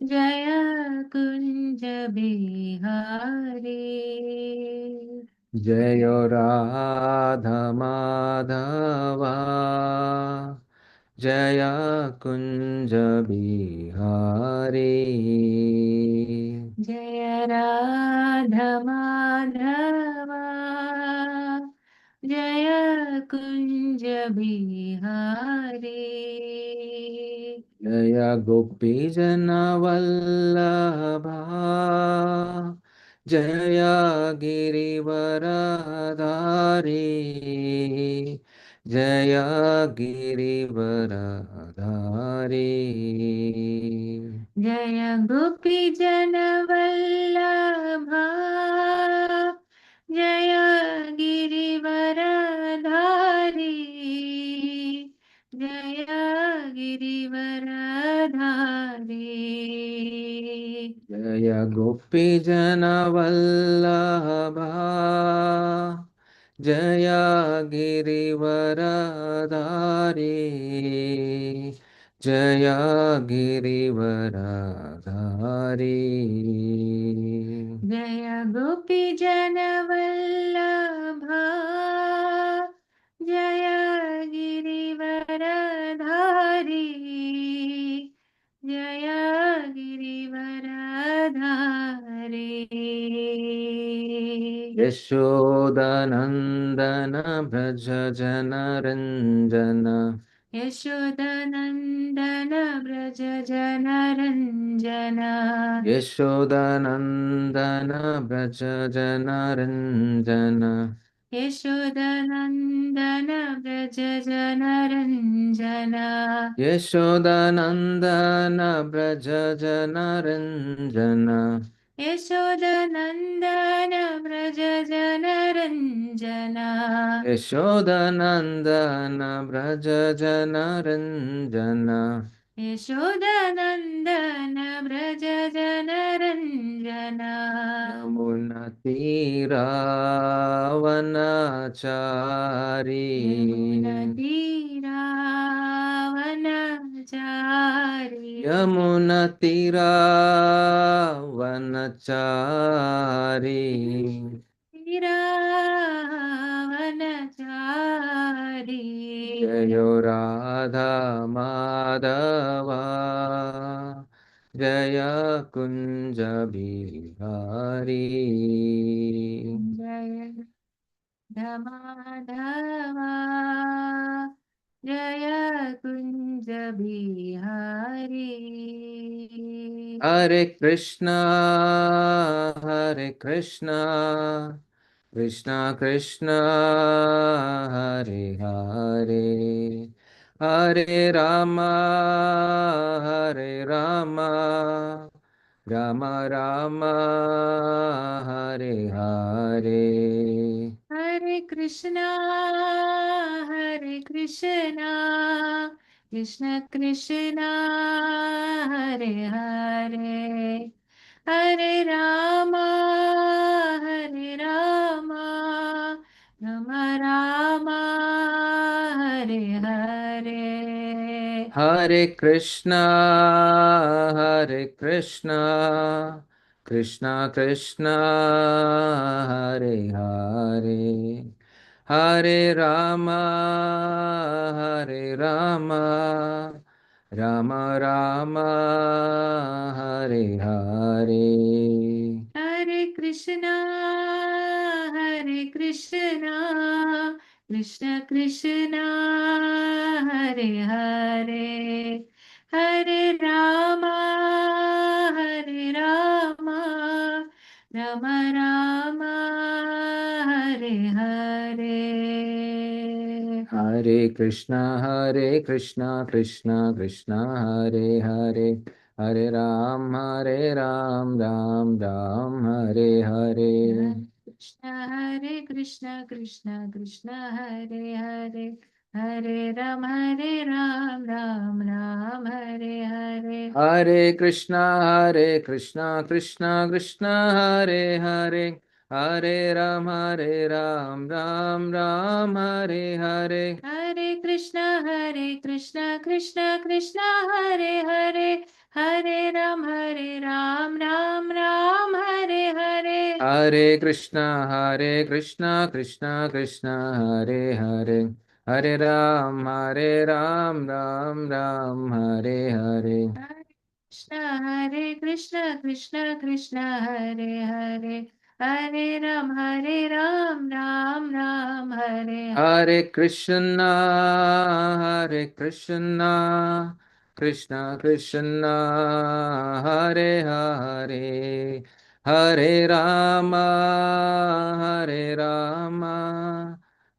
जय कुञ्ज बिहारी। जय राधा माधवा जय कुञ्ज बिहारी। जय राधा माधवा जय कुञ्ज बिहारी। जय गोपीजन वल्लभा जय गिरिवरधारी जय गिरिवरधारी। जय गोपी जन वल्लभा जय गिरिवरधारी जय गिरिवरधारी। जय गोपीजन वल्लभा जय गिरिवरधारी जय गिरिवरधारी। जय गोपी जन वल्लभा जय गिरिवरधारी जय गिरिवरधारी। यशोदनन्दन व्रज जनरञ्जन यशोदनन्दन व्रज जनरञ्जन यशोदनन्दन व्रज जनरञ्जन यशोदनन्दन व्रज जनरञ्जन यशोदनन्दन व्रज जनरञ्जन यशोदनन्दन व्रज जनरञ्जन यशोदनन्दन व्रज जनरञ्जन यशोदनन्दन व्रज जनरञ्जन यमुनतीरावनचारी यमुनतीरावनचारी यमुनतीरावनचारी तीरावनचारी। जय राधा माधवा जय कुञ्ज बिहारी। जय माधवा जय कुञ्ज बिहारी। हरे कृष्णा कृष्णा कृष्णा हरे हरे हरे राम राम राम हरे हरे। हरे कृष्णा कृष्ण कृष्ण हरे हरे हरे राम राम राम हरे हरे। हरे कृष्णा कृष्णा कृष्णा हरे हरे हरे राम राम राम हरे हरे। हरे कृष्णा कृष्ण कृष्ण हरे हरे हरे राम राम राम हरे हरे। हरे कृष्णा कृष्णा कृष्णा हरे हरे हरे राम राम राम हरे हरे। कृष्ण कृष्ण हरे हरे हरे राम राम राम हरे हरे। हरे Krishna Krishna Krishna Hare Hare Hare Ram, Ram Ram, Hare Hare. Hare Krishna, Krishna Krishna, Hare Hare, Hare Ram, Ram Ram, Hare Hare. Hare Krishna, Krishna Krishna, Hare Hare. Hare Ram, Ram Hare Hare. Hare Krishna, Krishna Krishna, Hare Hare, Hare Ram, Ram Hare Hare. Hare Krishna, Krishna Krishna, Hare Hare, Hare Rama,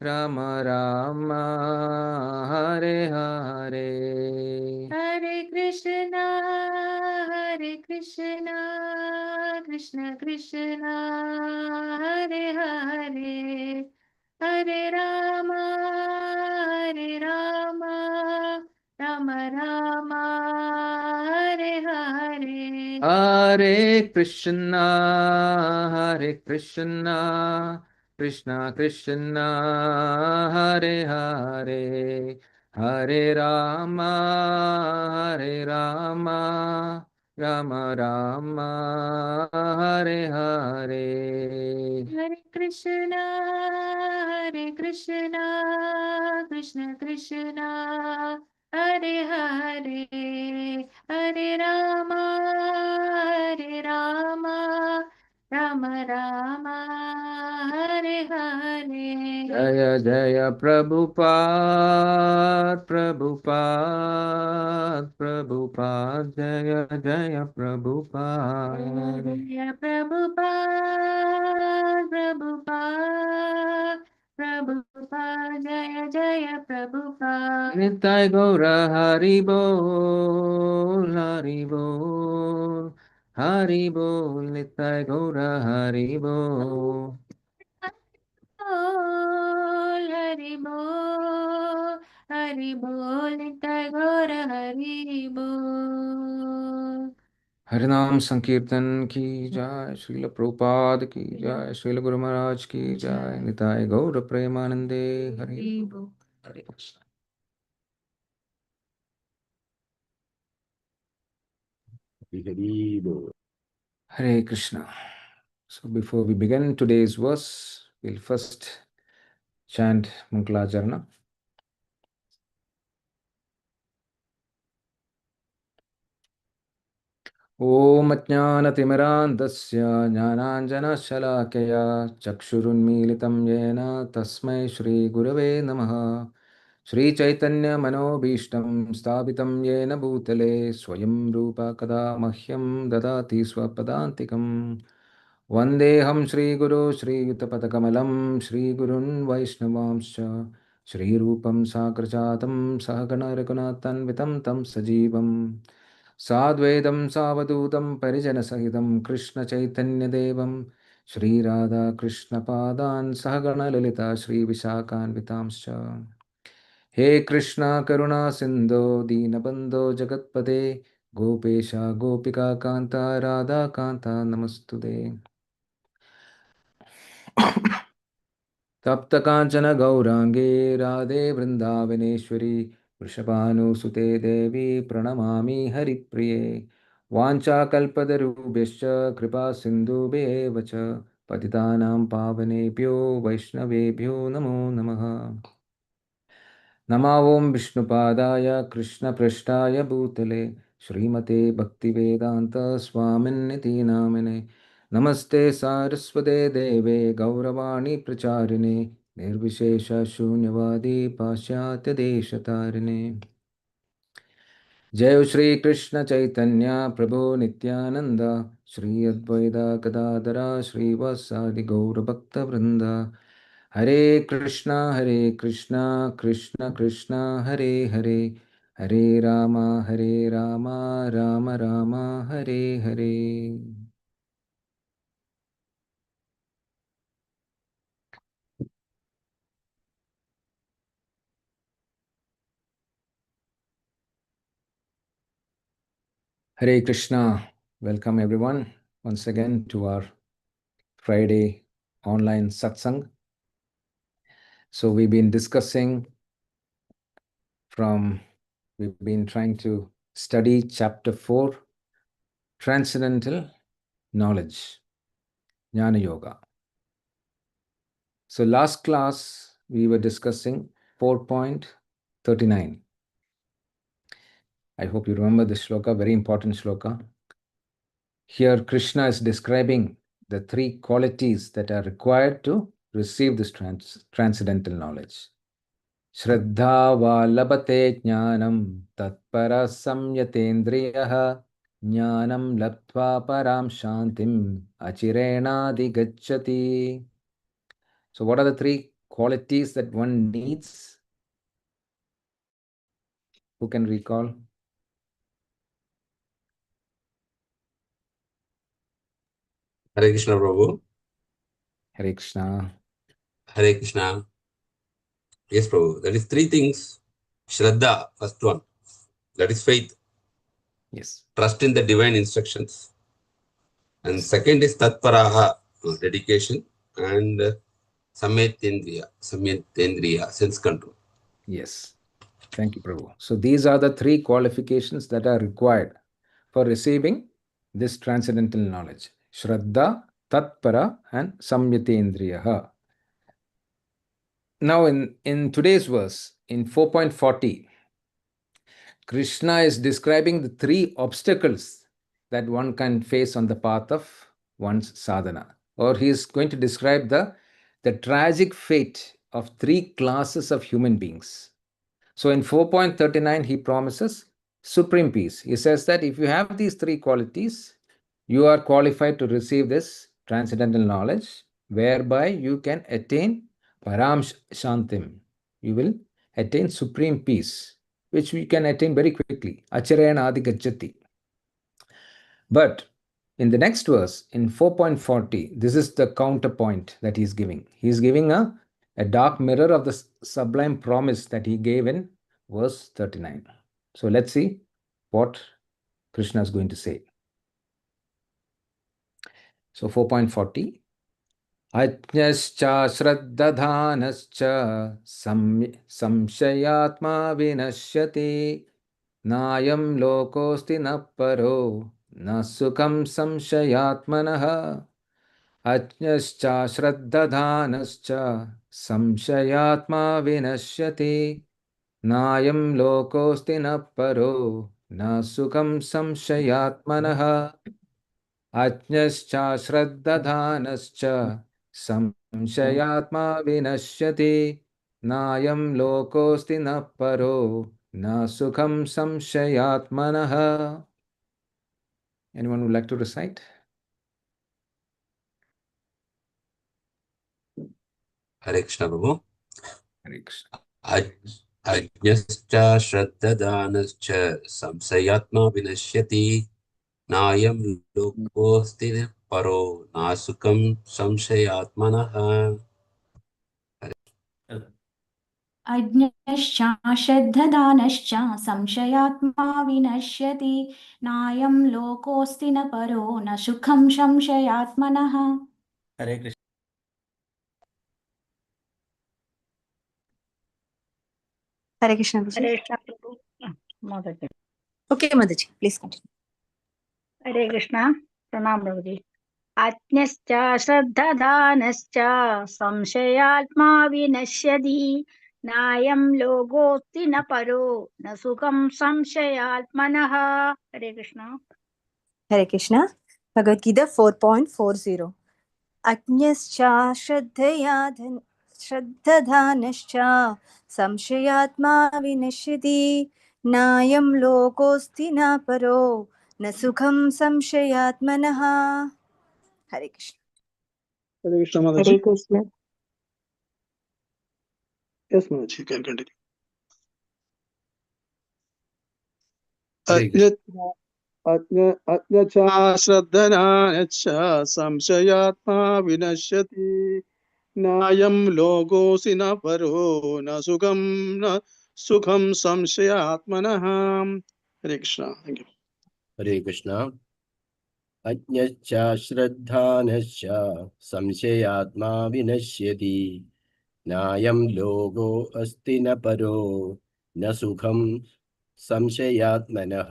Rama Rama, Hare Hare. Hare Krishna, Krishna Krishna, Hare Hare, Hare Rama, Rama Rama, Hare Hare. Hare Krishna, Krishna Krishna, Hare Hare, Hare Rama, Rama Rama, Hare Hare. Hare Krishna, Krishna Krishna, Hare Hare, Hare Rama, Rama Rama, Hare Hare. Jaya Jaya Prabhupada, Prabhupada, Prabhupada, Jaya Jaya Prabhupada. Jaya Prabhupada, Prabhupada, Prabhupada, Jaya Jaya Prabhupada. Nitai Gaura Hari Bol, Hari Bol, Hari Bol, Nitai Gaura Hari Bol. Bol, Hari Bol, Hari Bol, Nitai Gaura Hari Bol. हरिनाम संकीर्तन की जय, श्रील प्रभुपाद की जय, श्रील गुरु महाराज की जय, निताय गौर प्रेमानंदे हरि बोल। हरे Krishna. Hare Krishna. So before we begin today's verse, we'll first chant Mangalajarna. ॐ अज्ञानतिमिरान्धस्य ज्ञानाञ्जनशलाकया चक्षुरुन्मीलितं येन तस्मै श्रीगुरवे नमः। श्रीचैतन्यमनोभीष्टं स्थापितं येन भूतले स्वयं रूप कदा मह्यं ददाति स्वपदान्तिकम्। वन्देऽहं श्रीगुरो श्रीयुतपदकमलं श्रीगुरुन् वैष्णवांश्च श्रीरूपं साग्रजातं सहगणरघुनाथान्वितं तं सजीवम् साद्वैतं सावधूतं परिजनसहितं कृष्णचैतन्यदेवं श्रीराधाकृष्णपादान् सहगणललिता श्रीविशाखान्वितांश्च। हे कृष्णा करुणा सिन्धो दीनबन्धो जगत्पते गोपेश गोपिकान्ता राधाकान्ता नमस्तुते। तप्तकाञ्चन गौराङ्गे राधे वृन्दावनेश्वरी वृषभानुसुते देवी प्रणमामि हरिप्रिये। वाञ्छाकल्पतरुभ्यश्च कृपा सिन्धुभ्येव च पतितानां पावनेभ्यो वैष्णवेभ्यो नमो नमः। नमो ॐ विष्णुपादाय कृष्णपृष्ठाय भूतले श्रीमते भक्तिवेदान्त स्वामिन्निति नामिने। नमस्ते सारस्वते देवे गौरवाणी प्रचारिणे निर्विशेष शून्यवादी पाश्चात्यदेशतारिणे। जय श्री कृष्ण चैतन्य प्रभु नित्यानंद श्री अद्वैत गदाधरा श्रीवासादि गौरभक्तवृंद। हरे कृष्णा कृष्ण कृष्ण हरे हरे, हरे Ram Ram Ram Hare Hare. Hare Krishna. Welcome everyone once again to our Friday online satsang. So we've been discussing we've been trying to study chapter 4, Transcendental Knowledge, Jnana Yoga. So last class, we were discussing 4.39. I hope you remember this shloka, very important shloka. Here, Krishna is describing the 3 qualities that are required to receive this transcendental knowledge. Shraddha va labate jnanam tatpara samyatendriyaha jnanam labdva param shantim achirena digacchati. So what are the 3 qualities that one needs? Who can recall? Hare Krishna, Prabhu. Hare Krishna. Hare Krishna. Yes, Prabhu. That is 3 things. Shraddha, first one. That is faith. Yes. Trust in the divine instructions. And second is tatparaha, dedication. And samyatendriya, sense control. Yes. Thank you, Prabhu. So these are the 3 qualifications that are required for receiving this transcendental knowledge. Shraddha, Tatpara, and Samyatendriyaha. Now in today's verse, in 4.40, Krishna is describing the 3 obstacles that one can face on the path of one's sadhana. Or he is going to describe the tragic fate of 3 classes of human beings. So in 4.39, he promises supreme peace. He says that if you have these 3 qualities, you are qualified to receive this transcendental knowledge, whereby you can attain param shantim. You will attain supreme peace, which we can attain very quickly. Acharayana adhigacchati. But in the next verse, in 4.40, this is the counterpoint that he's giving. He's giving a dark mirror of the sublime promise that he gave in verse 39. So let's see what Krishna is going to say. So 4.40. Ajñaś cāśraddadhānaś saṁśayātmā vinaśyati nāyaṁ lokosti na paro na sukhaṁ saṁśayātmanaḥ. Ajñaś cāśraddadhānaś saṁśayātmā vinaśyati nāyaṁ lokosti na paro na sukhaṁ saṁśayātmanaḥ. Ajñaś cāśraddadhānaś saṁśayātmā vinaśyati nāyaṁ lokosti na paro na sukhaṁ saṁśayātmanaḥ. Anyone would like to recite? Hare Krishna, Prabhu. Hare Krishna. Ajñascha shraddadhanascha saṁśayātmā vinaśyati nāyaṁ lokosti paro nāsukhaṁ saṁśayātmanaḥ. ajñaś cāśraddadhānaś saṁśayātmā vinaśyati nāyaṁ lokosti na paro na sukhaṁ saṁśayātmanaḥ. Hare Krishna. Hare Krishna. Hare Krishna, Prabhu. Motherji. Okay, Motherji, please continue. Hare Krishna. Pranam, Prabhuji. Ajñascha shraddadhanascha saṁśayātmā vinaśyati nāyaṁ lokosti na paro na sukhaṁ saṁśayātmanaḥ. Hare Krishna. Hare Krishna. Bhagavad Gita 4.40. Ajñascha shraddadhānaścha saṁśayātmā vinaśyati nāyaṁ lokosti na paro na sukham saṁśayātmanaḥ. Hare Krishna. Hare Krishna, Mataji. Hare Krishna. Yes, Mataji, you can continue. Hare Krishna. Ajñaśādhanānaś saṁśayātmā vinaśyati nāyaṁ lokosi na paro na sukhaṁ saṁśayātmanaḥ. Hare Krishna. Thank you. Hare Krishna. ajñaś cāśraddadhānaś saṁśayātmā vinaśyati nāyaṁ loko asti na paro na sukhaṁ saṁśayātmanaḥ.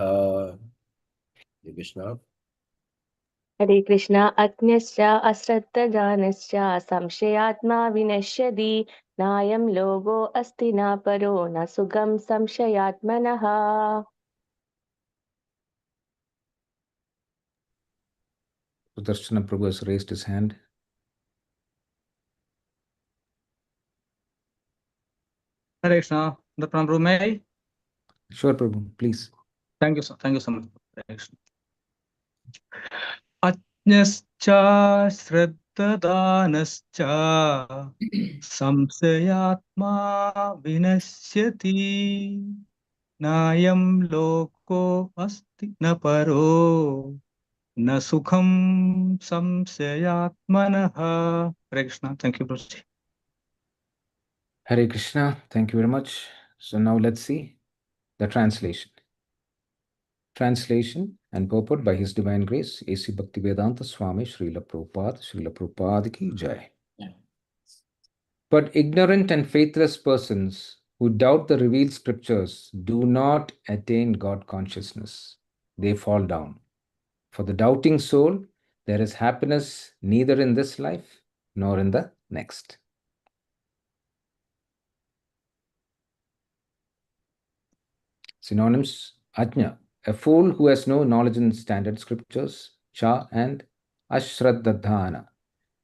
Krishna. Hare Krishna. Ajñasya aśraddadhānaśya saṁśayātmā vinaśyati nāyaṁ loko asti na paro na sukhaṁ saṁśayātmanaḥ. Sudarshana Prabhu has raised his hand. Hare Krishna. The Prabhu, may I? Sure, Prabhu, please. Thank you, sir. Thank you so much. Hare Krishna. Ajñascha śraddadhānaścha saṁśayātmā vinaśyati nāyaṁ loko asti na paro na sukhaṁ saṁśayātmanaḥ. Hare Krishna. Thank you, Prabhuji. Hare Krishna, thank you very much. So now let's see the translation. Translation and purport by His Divine Grace, A.C. Bhaktivedanta Swami Srila Prabhupada ki Jai. But ignorant and faithless persons who doubt the revealed scriptures do not attain God consciousness. They fall down. For the doubting soul, there is happiness neither in this life nor in the next. Synonyms: ajña, a fool who has no knowledge in standard scriptures, cha and cāśraddadhānaś,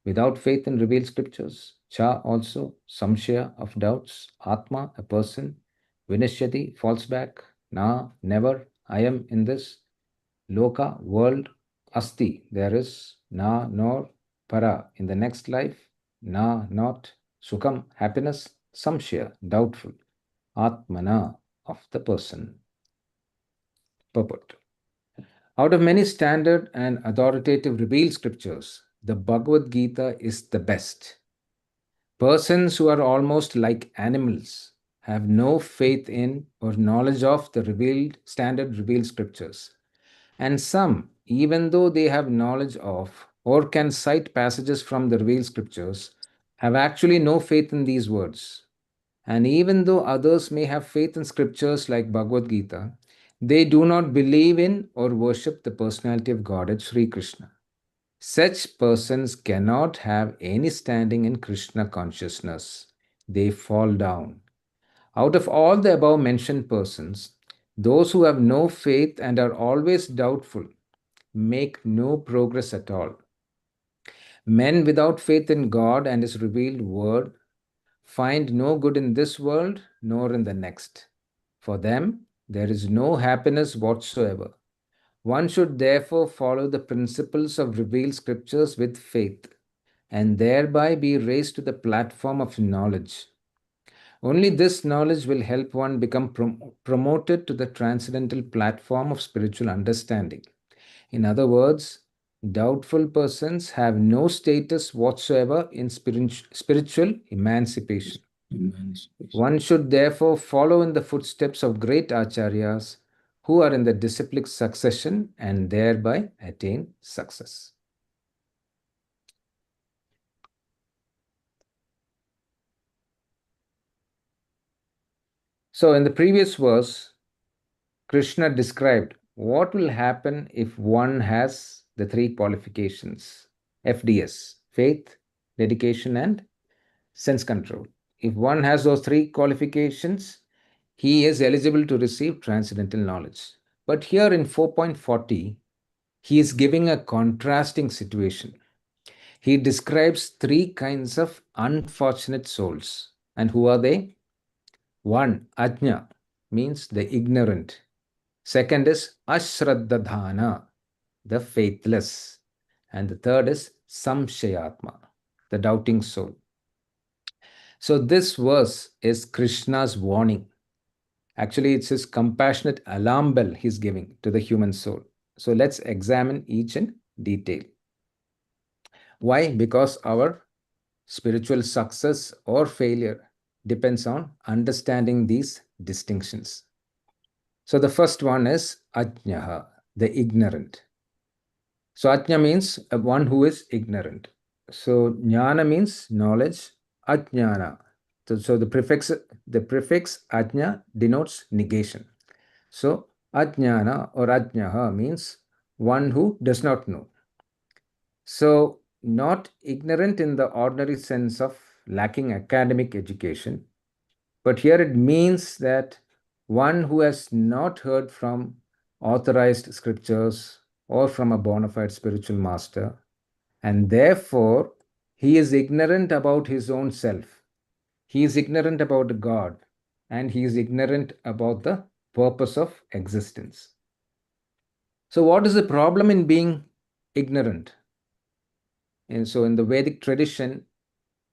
without faith in revealed scriptures, cha also, saṁśaya of doubts, atma, a person, vinaśyati, falls back, na, never, nāyaṁ, in this, loka, world, asti, there is, na, nor, para, in the next life, na, not, sukhaṁ, happiness, saṁśaya, doubtful, ātmana, of the person. Purport. Out of many standard and authoritative revealed scriptures, the Bhagavad Gita is the best. Persons who are almost like animals have no faith in or knowledge of the standard revealed scriptures. And some, even though they have knowledge of or can cite passages from the revealed scriptures, have actually no faith in these words. And even though others may have faith in scriptures like Bhagavad Gita, they do not believe in or worship the personality of Godhead Sri Krishna. Such persons cannot have any standing in Krishna consciousness. They fall down. Out of all the above mentioned persons, those who have no faith and are always doubtful make no progress at all. Men without faith in God and His revealed word find no good in this world nor in the next. For them, there is no happiness whatsoever. One should therefore follow the principles of revealed scriptures with faith, and thereby be raised to the platform of knowledge. Only this knowledge will help one become promoted to the transcendental platform of spiritual understanding. In other words, doubtful persons have no status whatsoever in spiritual emancipation. One should therefore follow in the footsteps of great acharyas who are in the disciplic succession and thereby attain success. So in the previous verse, Krishna described what will happen if one has the three qualifications, FDS, faith, dedication, and sense control. If one has those three qualifications, he is eligible to receive transcendental knowledge. But here in 4.40, he is giving a contrasting situation. He describes three kinds of unfortunate souls. And who are they? One, ajña, means the ignorant. Second is cāśraddadhānaś, the faithless. And the third is saṁśayātmā, the doubting soul. So this verse is Krishna's warning. Actually, it's his compassionate alarm bell he's giving to the human soul. So let's examine each in detail. Why? Because our spiritual success or failure depends on understanding these distinctions. So the first one is ajñaha, the ignorant. So ajña means one who is ignorant. So jnana means knowledge, ajñana. So the prefix ajña denotes negation. So ajñana or ajñaha means one who does not know. So not ignorant in the ordinary sense of lacking academic education, but here it means that one who has not heard from authorized scriptures or from a bona fide spiritual master, and therefore he is ignorant about his own self. He is ignorant about God, and he is ignorant about the purpose of existence. So, what is the problem in being ignorant? And so, in the Vedic tradition,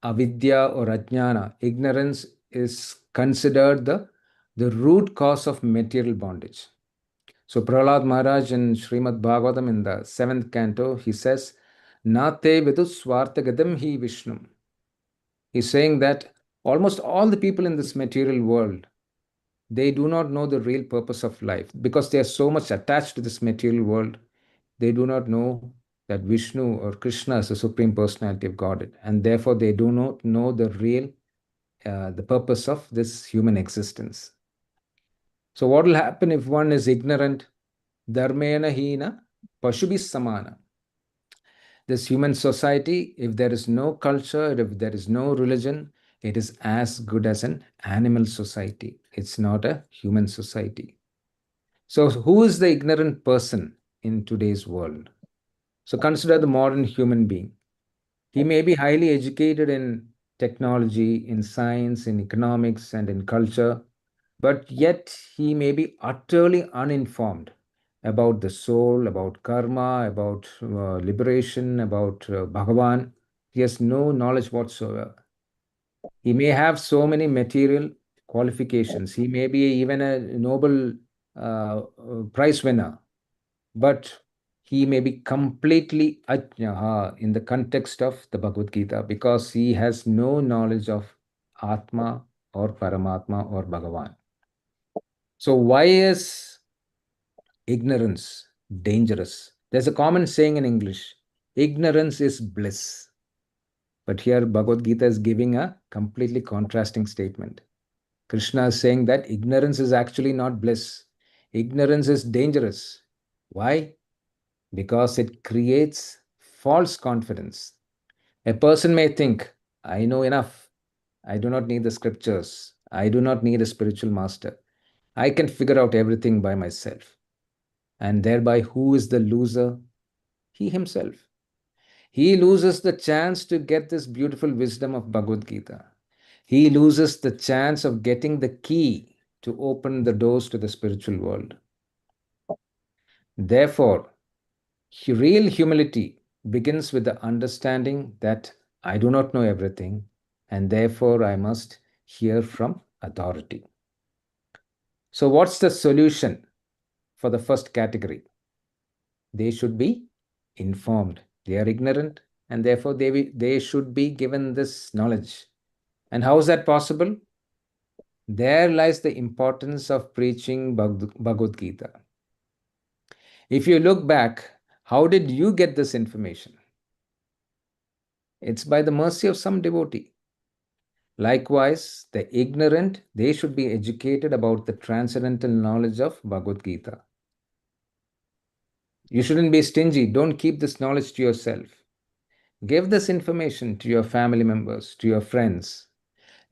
avidya or ajnana, ignorance is considered the root cause of material bondage. So Prahlad Maharaj in Srimad Bhagavatam in the 7th canto, he says, Nate vidus swartagadam hi Vishnum. He's saying that almost all the people in this material world, they do not know the real purpose of life because they are so much attached to this material world. They do not know that Vishnu or Krishna is the Supreme Personality of Godhead, and therefore they do not know the real, the purpose of this human existence. So what will happen if one is ignorant? Dharmena hina pashubis samana. This human society, if there is no culture, if there is no religion, it is as good as an animal society. It's not a human society. So who is the ignorant person in today's world? So consider the modern human being. He may be highly educated in technology, in science, in economics, and in culture, but yet he may be utterly uninformed about the soul, about karma, about liberation, about Bhagavan. He has no knowledge whatsoever. He may have so many material qualifications. He may be even a Nobel Prize winner, but he may be completely ajñaha in the context of the Bhagavad Gita because he has no knowledge of Atma or Paramatma or Bhagavan. So why is ignorance dangerous? There's a common saying in English, ignorance is bliss. But here Bhagavad Gita is giving a completely contrasting statement. Krishna is saying that ignorance is actually not bliss. Ignorance is dangerous. Why? Because it creates false confidence. A person may think, I know enough. I do not need the scriptures. I do not need a spiritual master. I can figure out everything by myself. And thereby, who is the loser? He himself. He loses the chance to get this beautiful wisdom of Bhagavad Gita. He loses the chance of getting the key to open the doors to the spiritual world. Therefore, real humility begins with the understanding that I do not know everything, and therefore I must hear from authority. So, what's the solution for the first category? They should be informed. They are ignorant, and therefore they should be given this knowledge. And how is that possible? There lies the importance of preaching Bhagavad Gita. If you look back, how did you get this information? It's by the mercy of some devotee. Likewise, the ignorant, they should be educated about the transcendental knowledge of Bhagavad Gita. You shouldn't be stingy. Don't keep this knowledge to yourself. Give this information to your family members, to your friends.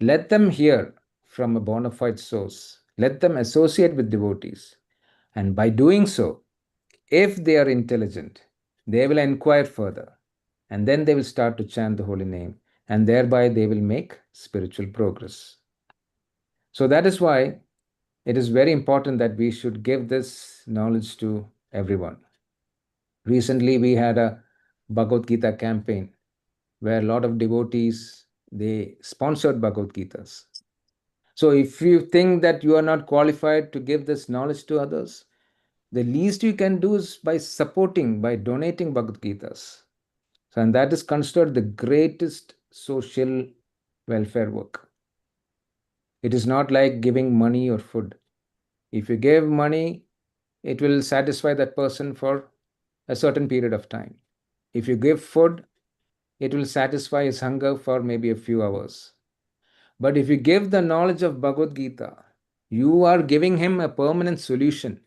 Let them hear from a bona fide source. Let them associate with devotees. And by doing so, if they are intelligent, they will inquire further. And then they will start to chant the holy name. And thereby they will make spiritual progress. So that is why it is very important that we should give this knowledge to everyone. Recently, we had a Bhagavad Gita campaign where a lot of devotees, they sponsored Bhagavad Gitas. So if you think that you are not qualified to give this knowledge to others, the least you can do is by supporting, by donating Bhagavad Gitas. So, and that is considered the greatest social welfare work. It is not like giving money or food. If you give money, it will satisfy that person for a certain period of time. If you give food, it will satisfy his hunger for maybe a few hours. But if you give the knowledge of Bhagavad Gita, you are giving him a permanent solution.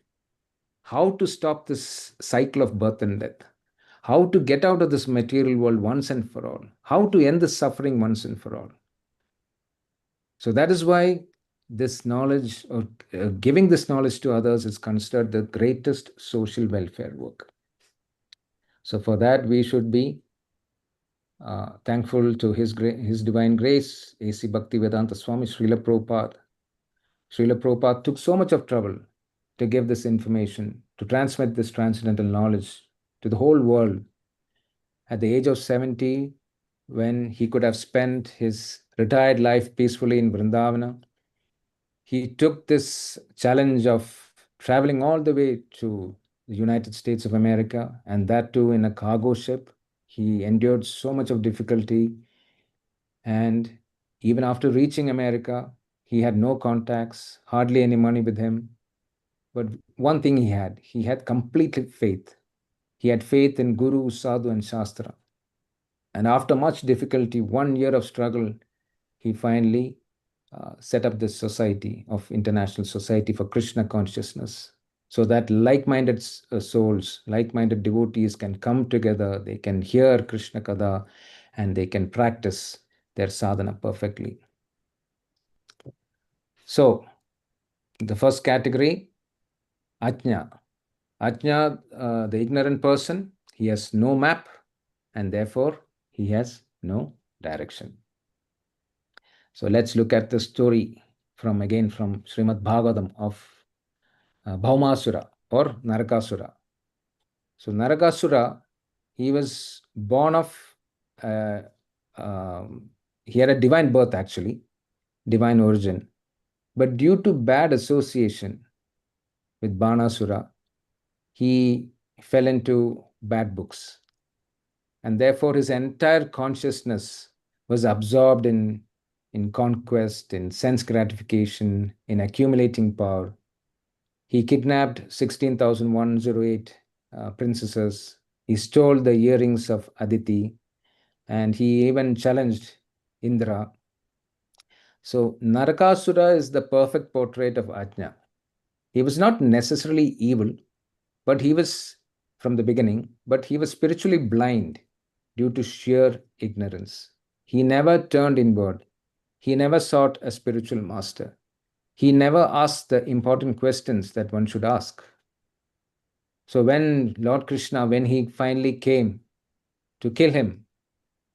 How to stop this cycle of birth and death. How to get out of this material world once and for all. How to end the suffering once and for all. So that is why this knowledge, or giving this knowledge to others, is considered the greatest social welfare work. So for that, we should be thankful to His divine grace, A.C. Bhaktivedanta Swami, Srila Prabhupada. Srila Prabhupada took so much of trouble to give this information, to transmit this transcendental knowledge to the whole world. At the age of 70, when he could have spent his retired life peacefully in Vrindavana, he took this challenge of traveling all the way to the United States of America, and that too in a cargo ship. He endured so much of difficulty, and even after reaching America, he had no contacts, hardly any money with him. But one thing he had complete faith. He had faith in Guru, Sadhu, and Shastra. And after much difficulty, 1 year of struggle, he finally set up this society of International Society for Krishna Consciousness, so that like-minded souls, like-minded devotees can come together, they can hear Krishna Katha, and they can practice their sadhana perfectly. So, the first category, ajña. Ajña, the ignorant person, he has no map, and therefore he has no direction. So let's look at the story from Srimad Bhagavatam of Bhaumasura or Narakasura. So Narakasura, he was born of, he had a divine birth actually, divine origin. But due to bad association with Banasura, he fell into bad books. And therefore his entire consciousness was absorbed in conquest, in sense gratification, in accumulating power. He kidnapped 16,108 princesses. He stole the earrings of Aditi, and he even challenged Indra. So Narakasura is the perfect portrait of Ajna. He was not necessarily evil, but he was, from the beginning, but he was spiritually blind due to sheer ignorance. He never turned inward. He never sought a spiritual master. He never asked the important questions that one should ask. So when Lord Krishna, when he finally came to kill him,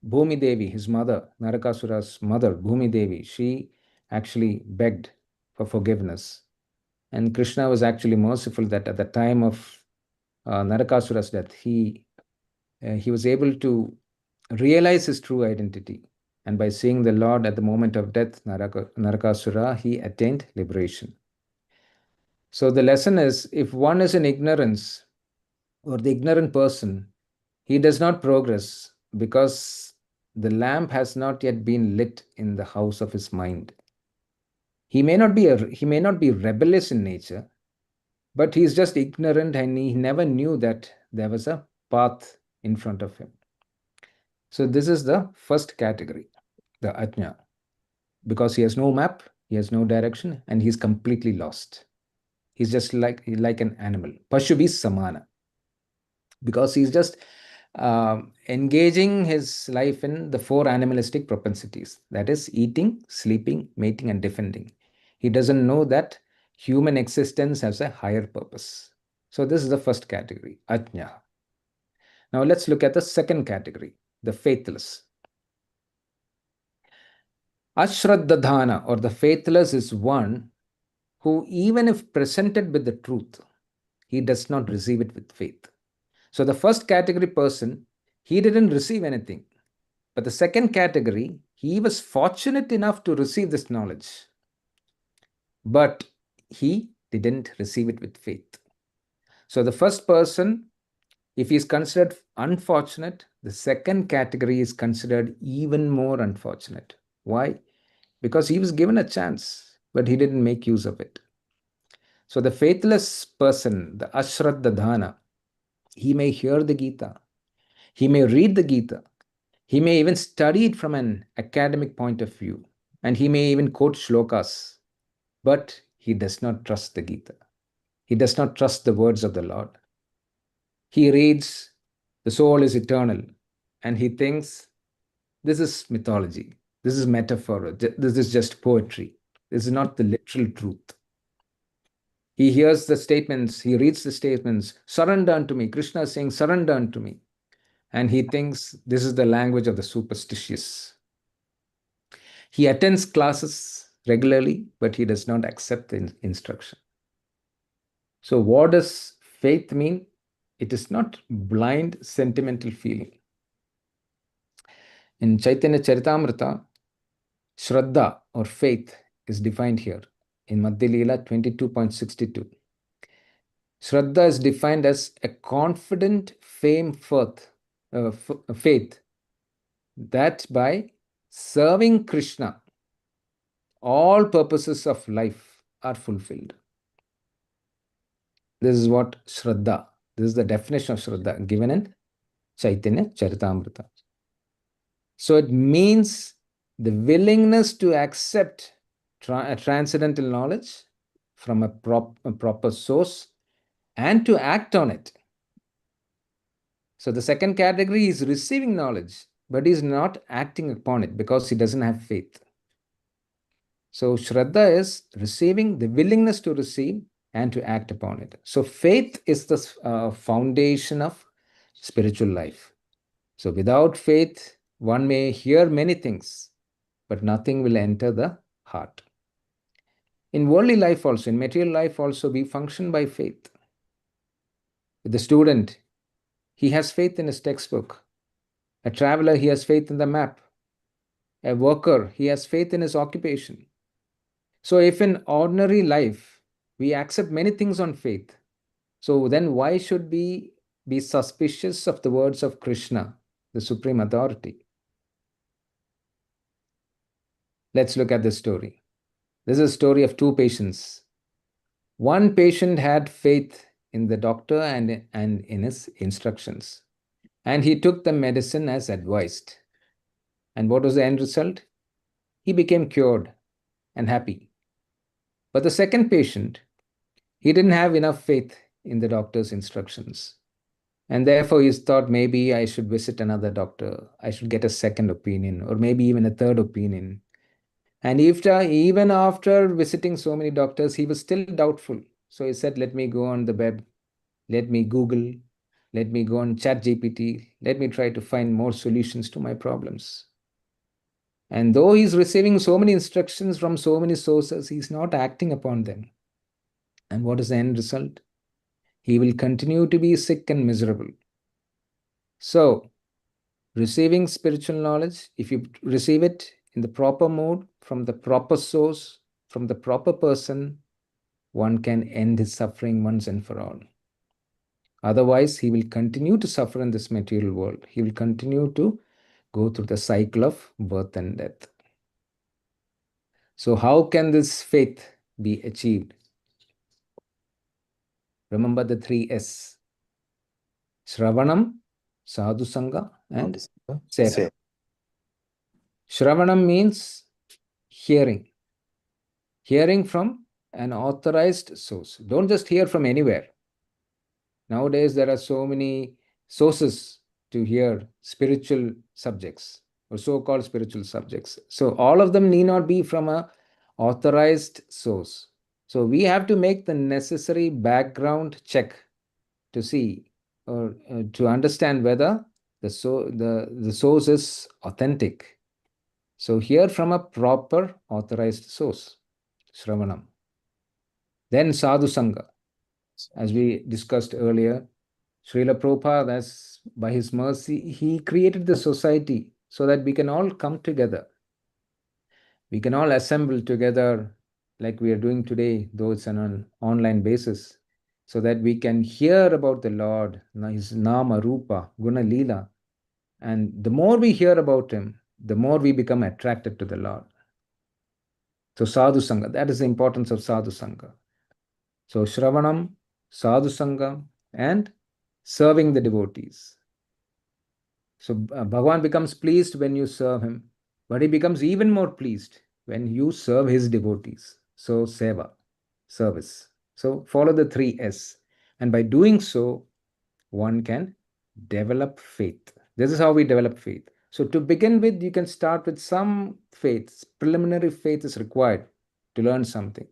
Bhumi Devi, his mother, Narakasura's mother, Bhumi Devi, she actually begged for forgiveness. And Krishna was actually merciful that at the time of Narakasura's death, he was able to realize his true identity. And by seeing the Lord at the moment of death, Narakasura, he attained liberation. So the lesson is, if one is in ignorance, or the ignorant person, he does not progress because the lamp has not yet been lit in the house of his mind. He may not be rebellious in nature, but he is just ignorant, and he never knew that there was a path in front of him. So this is the first category, the ajña, because he has no map, he has no direction, and he's completely lost. He's just like an animal, pashubi samana, because he's just engaging his life in the 4 animalistic propensities, that is eating, sleeping, mating, and defending. He doesn't know that human existence has a higher purpose. So this is the first category, ajña. Now let's look at the second category, the faithless. Cāśraddadhānaś, or the faithless, is one who, even if presented with the truth, he does not receive it with faith. So the first category person, he didn't receive anything. But the second category, he was fortunate enough to receive this knowledge, but he didn't receive it with faith. So the first person, if he is considered unfortunate, the second category is considered even more unfortunate. Why? Because he was given a chance, but he didn't make use of it. So the faithless person, the cāśraddadhānaś, He may hear the Gita. He may read the Gita. He may even study it from an academic point of view. And he may even quote shlokas. But he does not trust the Gita. He does not trust the words of the Lord. He reads, the soul is eternal. And he thinks, this is mythology. This is metaphor. This is just poetry. This is not the literal truth. He hears the statements, he reads the statements, surrender unto me. Krishna is saying, surrender unto me. And he thinks this is the language of the superstitious. He attends classes regularly, but he does not accept the instruction. So what does faith mean? It is not blind sentimental feeling. In Chaitanya Charitamrita, Shraddha or faith is defined here in Madhya Leela 22.62. Shraddha is defined as a confident faith that by serving Krishna, all purposes of life are fulfilled. This is what Shraddha, this is the definition of Shraddha given in Chaitanya Charitamrita. So it means the willingness to accept transcendental knowledge from a proper source and to act on it. So the second category is receiving knowledge, but he is not acting upon it because he doesn't have faith. So Shraddha is receiving, the willingness to receive and to act upon it. So faith is the foundation of spiritual life. So without faith, one may hear many things, but nothing will enter the heart. In worldly life also, in material life also, we function by faith. The student, he has faith in his textbook. A traveler, he has faith in the map. A worker, he has faith in his occupation. So if in ordinary life, we accept many things on faith, so then why should we be suspicious of the words of Krishna, the supreme authority? Let's look at this story. This is a story of two patients. One patient had faith in the doctor and in his instructions, and he took the medicine as advised. And what was the end result? He became cured and happy. But the second patient, he didn't have enough faith in the doctor's instructions. And therefore he thought, maybe I should visit another doctor. I should get a second opinion, or maybe even a third opinion. And even after visiting so many doctors, he was still doubtful. So he said, let me go on the web, let me Google, let me go on ChatGPT, let me try to find more solutions to my problems. And though he's receiving so many instructions from so many sources, he's not acting upon them. And what is the end result? He will continue to be sick and miserable. So, receiving spiritual knowledge, if you receive it in the proper mode, from the proper source, from the proper person, one can end his suffering once and for all. Otherwise, he will continue to suffer in this material world. He will continue to go through the cycle of birth and death. So how can this faith be achieved? Remember the 3 S. Shravanam, Sadhu Sangha, and Seva. Shravanam means hearing. Hearing from an authorized source. Don't just hear from anywhere. Nowadays, there are so many sources to hear spiritual subjects or so-called spiritual subjects. So all of them need not be from an authorized source. So we have to make the necessary background check to see or to understand whether the source is authentic. So hear from a proper authorized source, Shravanam. Then Sadhu Sangha. As we discussed earlier, Srila Prabhupada, as by his mercy, he created the society so that we can all come together. We can all assemble together like we are doing today, though it's on an online basis, so that we can hear about the Lord, his Nama, Rupa, Guna, Leela. And the more we hear about him, the more we become attracted to the Lord. So Sadhu Sangha, that is the importance of Sadhu Sangha. So Shravanam, Sadhu Sangha, and serving the devotees. So Bhagavan becomes pleased when you serve him, but he becomes even more pleased when you serve his devotees. So seva, service. So follow the 3 S. And by doing so, one can develop faith. This is how we develop faith. So to begin with, you can start with some faith. Preliminary faith is required to learn something.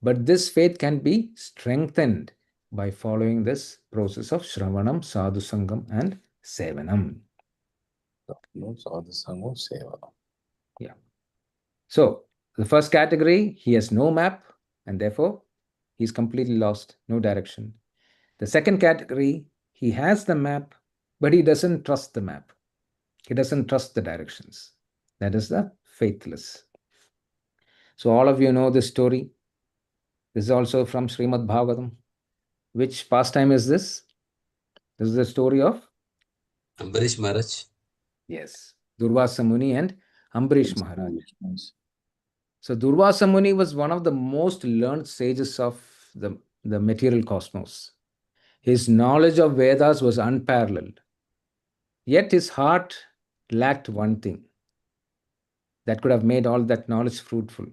But this faith can be strengthened by following this process of Shravanam, Sadhu Sangam, and Sevanam. Yeah. So the first category, he has no map, and therefore he's completely lost, no direction. The second category, he has the map, but he doesn't trust the map. He doesn't trust the directions. That is the faithless. So all of you know this story. This is also from Srimad Bhagavatam. Which pastime is this? This is the story of Ambarish Maharaj. Yes, Durvasa Muni and Ambarish Maharaj. So Durvasa Muni was one of the most learned sages of the material cosmos. His knowledge of Vedas was unparalleled. Yet his heart lacked one thing that could have made all that knowledge fruitful.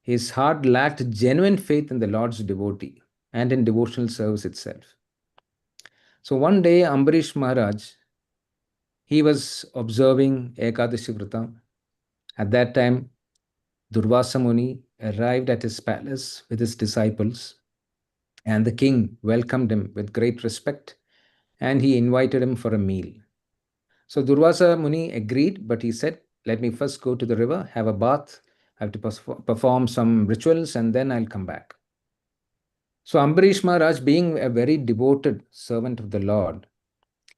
His heart lacked genuine faith in the Lord's devotee and in devotional service itself. So one day, Ambarish Maharaj, he was observing Ekadashi Vrata. At that time, Durvasa Muni arrived at his palace with his disciples, and the king welcomed him with great respect, and he invited him for a meal. So Durvasa Muni agreed, but he said, let me first go to the river, have a bath, I have to perform some rituals, and then I'll come back. So Ambarish Maharaj, being a very devoted servant of the Lord,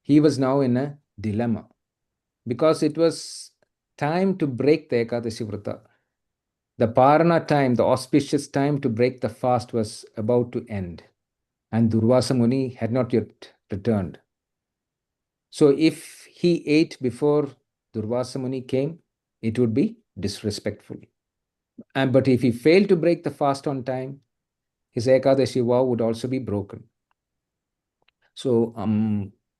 he was now in a dilemma, because it was time to break the Ekadashi Vrata. The Parana time, the auspicious time to break the fast, was about to end, and Durvasa Muni had not yet returned. So if he ate before Durvasa Muni came, it would be disrespectful. But if he failed to break the fast on time, his Ekadashi vow would also be broken. So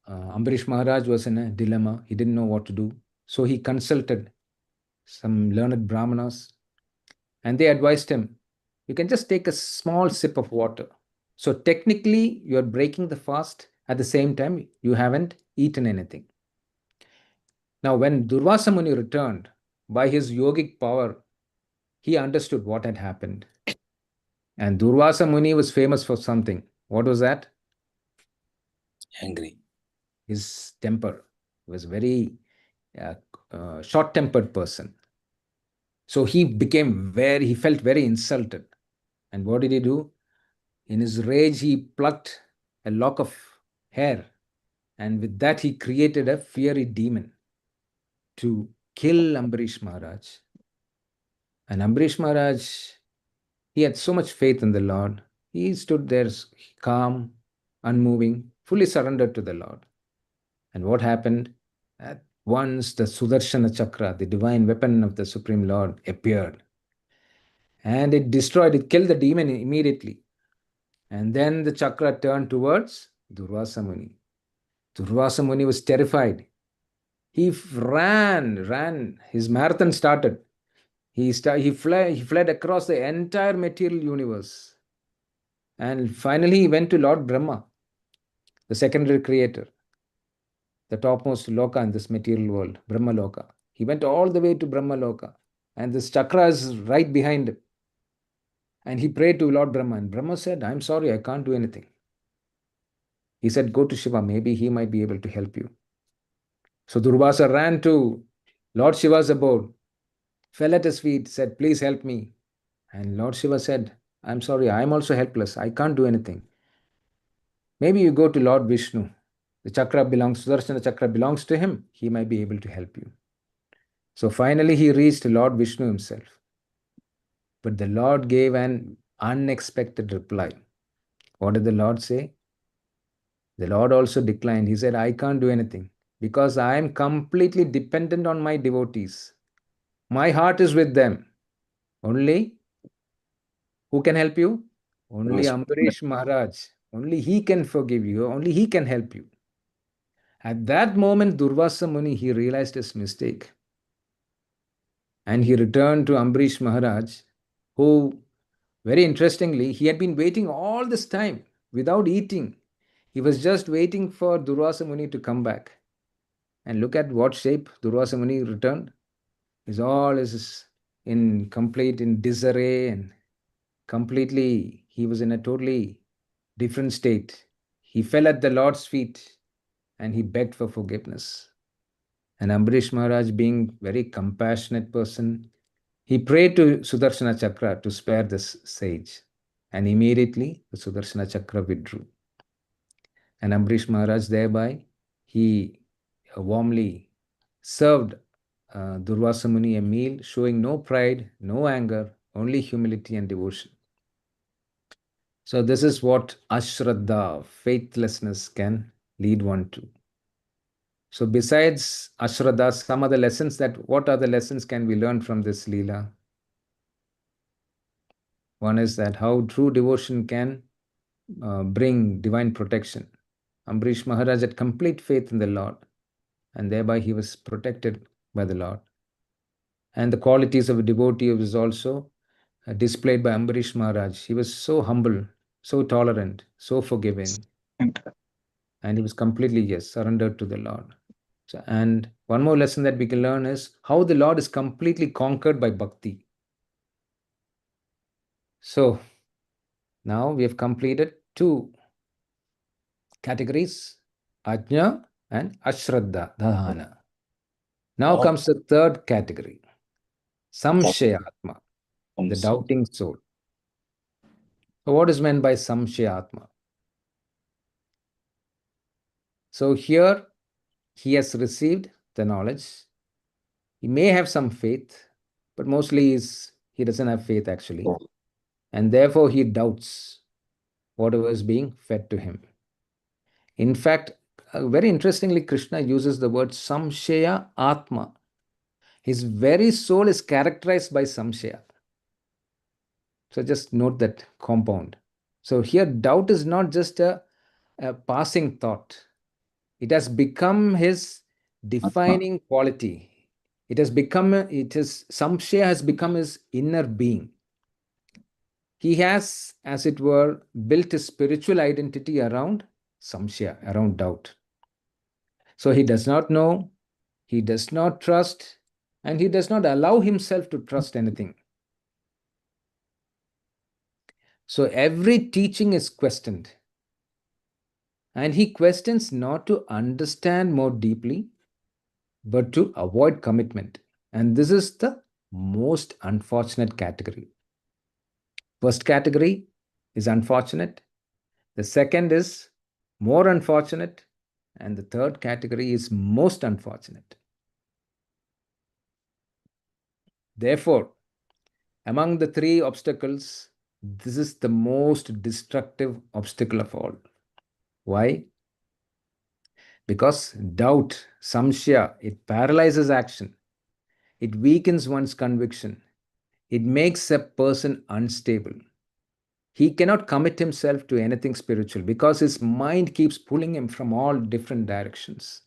Ambarish Maharaj was in a dilemma. He didn't know what to do. So he consulted some learned Brahmanas, and they advised him, you can just take a small sip of water. So technically, you are breaking the fast. At the same time, you haven't eaten anything. Now, when Durvasa Muni returned, by his yogic power, he understood what had happened. And Durvasa Muni was famous for something. What was that? Angry. His temper. He was a very short-tempered person. So he felt very insulted. And what did he do? In his rage, he plucked a lock of hair, and with that he created a fiery demon to kill Ambarish Maharaj. And Ambarish Maharaj, he had so much faith in the Lord. He stood there calm, unmoving, fully surrendered to the Lord. And what happened? At once the Sudarshana Chakra, the divine weapon of the Supreme Lord, appeared. And it killed the demon immediately. And then the chakra turned towards Durvasa Muni. Durvasa Muni was terrified. He ran. His marathon started. He fled across the entire material universe. And finally, he went to Lord Brahma, the secondary creator, the topmost loka in this material world, Brahma Loka. He went all the way to Brahma Loka. And this chakra is right behind him. And he prayed to Lord Brahma. And Brahma said, I'm sorry, I can't do anything. He said, go to Shiva. Maybe he might be able to help you. So Durvasa ran to Lord Shiva's abode, fell at his feet, said, please help me. And Lord Shiva said, I'm sorry, I'm also helpless. I can't do anything. Maybe you go to Lord Vishnu. The chakra Sudarshana chakra belongs to him. He might be able to help you. So finally he reached Lord Vishnu himself. But the Lord gave an unexpected reply. What did the Lord say? The Lord also declined. He said, I can't do anything because I am completely dependent on my devotees. My heart is with them. Only who can help you? Only Ambarish Maharaj. Only he can forgive you. Only he can help you. At that moment, Durvasa Muni, he realized his mistake. And he returned to Ambarish Maharaj, who, very interestingly, he had been waiting all this time without eating. He was just waiting for Durvasa Muni to come back. And look at what shape Durvasa Muni returned. Is in disarray, and completely, he was in a totally different state. He fell at the Lord's feet and he begged for forgiveness. And Ambarish Maharaj, being very compassionate person, he prayed to Sudarshana Chakra to spare this sage. And immediately the Sudarshana Chakra withdrew. And Ambarish Maharaj thereby, he warmly served Durvasa Muni a meal, showing no pride, no anger, only humility and devotion. So this is what ashraddha, faithlessness, can lead one to. So besides ashraddha, some other lessons what other lessons can we learn from this Leela? One is that how true devotion can bring divine protection. Ambarish Maharaj had complete faith in the Lord, and thereby he was protected by the Lord. And the qualities of a devotee was also displayed by Ambarish Maharaj. He was so humble, so tolerant, so forgiving. And he was completely, surrendered to the Lord. So, and one more lesson that we can learn is how the Lord is completely conquered by bhakti. So, now we have completed 2 categories, ajña and cāśraddadhānaś. Now comes the 3rd category, saṁśayātmā, the doubting soul. So what is meant by saṁśayātmā? So here he has received the knowledge. He may have some faith, but mostly he doesn't have faith actually. And therefore he doubts whatever is being fed to him. In fact, very interestingly, Krishna uses the word saṁśayātmā. His very soul is characterized by saṁśaya. So just note that compound. So here doubt is not just a passing thought. It has defining quality. Saṁśaya has become his inner being. He has, as it were, built his spiritual identity around saṁśaya, around doubt. So he does not know, he does not trust, and he does not allow himself to trust anything. So every teaching is questioned. And he questions not to understand more deeply, but to avoid commitment. And this is the most unfortunate category. First category is unfortunate. The second is more unfortunate. And the third category is most unfortunate. Therefore, among the 3 obstacles, this is the most destructive obstacle of all. Why? Because doubt, saṁśaya, it paralyzes action. It weakens one's conviction. It makes a person unstable. He cannot commit himself to anything spiritual because his mind keeps pulling him from all different directions.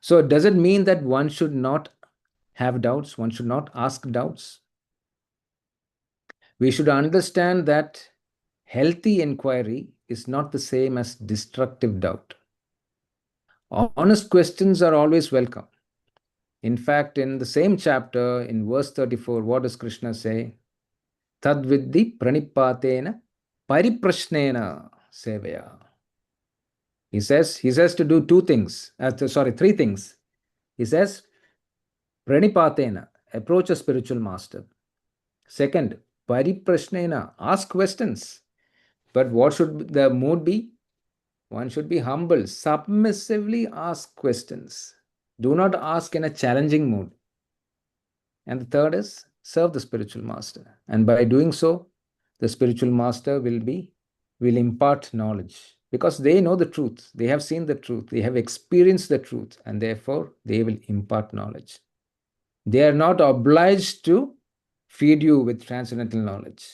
So does it mean that one should not have doubts? One should not ask doubts? We should understand that healthy inquiry is not the same as destructive doubt. Honest questions are always welcome. In fact, in the same chapter, in verse 34, what does Krishna say? Tad viddhi pranipatena pariprashnena sevaya. He says to do 3 things. He says, pranipatena, approach a spiritual master. Second, pariprashnena, ask questions. But what should the mood be? One should be humble, submissively ask questions. Do not ask in a challenging mood. And the third is serve the spiritual master. And by doing so, the spiritual master will impart knowledge. Because they know the truth. They have seen the truth. They have experienced the truth. And therefore, they will impart knowledge. They are not obliged to feed you with transcendental knowledge.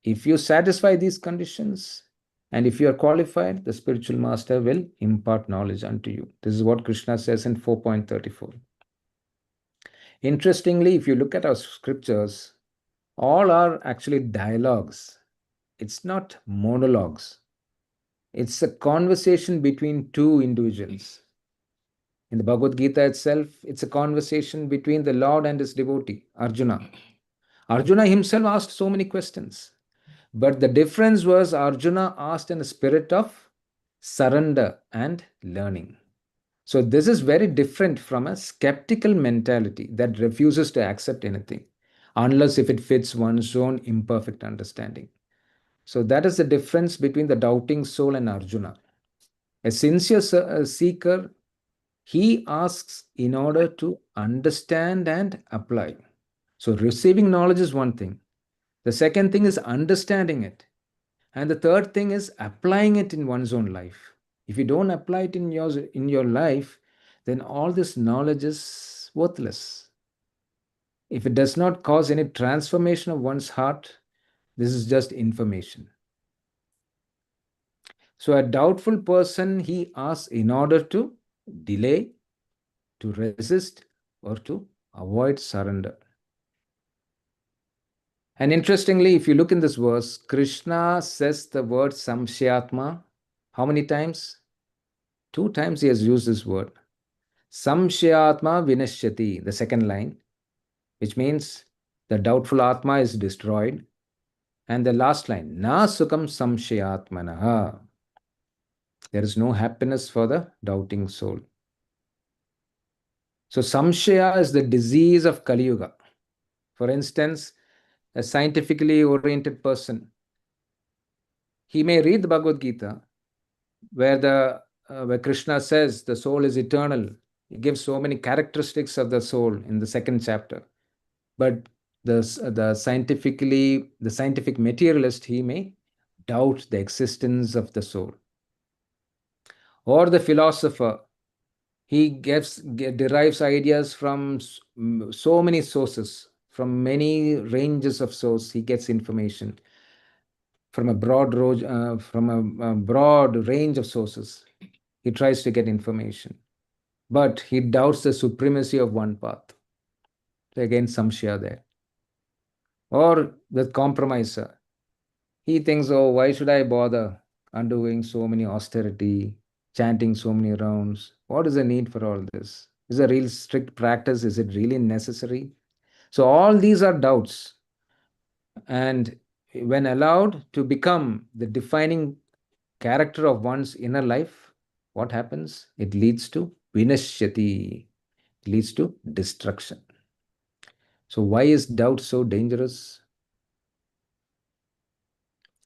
If you satisfy these conditions, and if you are qualified, the spiritual master will impart knowledge unto you. This is what Krishna says in 4.34. Interestingly, if you look at our scriptures, all are actually dialogues. It's not monologues. It's a conversation between two individuals. In the Bhagavad Gita itself, it's a conversation between the Lord and his devotee, Arjuna. Arjuna himself asked so many questions. But the difference was Arjuna asked in a spirit of surrender and learning. So this is very different from a skeptical mentality that refuses to accept anything, unless if it fits one's own imperfect understanding. So that is the difference between the doubting soul and Arjuna. A sincere seeker, he asks in order to understand and apply. So receiving knowledge is one thing. The second thing is understanding it. And the third thing is applying it in one's own life. If you don't apply it in your life, then all this knowledge is worthless. If it does not cause any transformation of one's heart, this is just information. So a doubtful person, he asks in order to delay, to resist, or to avoid surrender. And interestingly, if you look in this verse, Krishna says the word saṁśayātmā. How many times? 2 times he has used this word. Saṁśayātmā vinaśyati, the second line, which means the doubtful atma is destroyed. And the last line, na sukhaṁ saṁśayātmanaḥ. There is no happiness for the doubting soul. So samshaya is the disease of Kali Yuga. For instance, a scientifically oriented person, he may read the Bhagavad Gita, where Krishna says the soul is eternal. He gives so many characteristics of the soul in the 2nd chapter. But the scientific materialist, he may doubt the existence of the soul. Or the philosopher, he derives ideas from so many sources, from many ranges of source. He gets information from a broad range of sources. He tries to get information, but he doubts the supremacy of one path. So again, samshaya there. Or the compromiser, he thinks, oh, why should I bother undergoing so many austerity, chanting so many rounds? What is the need for all this? Is a real strict practice? Is it really necessary? So all these are doubts. And when allowed to become the defining character of one's inner life, what happens? It leads to vinaśyati. It leads to destruction. So why is doubt so dangerous?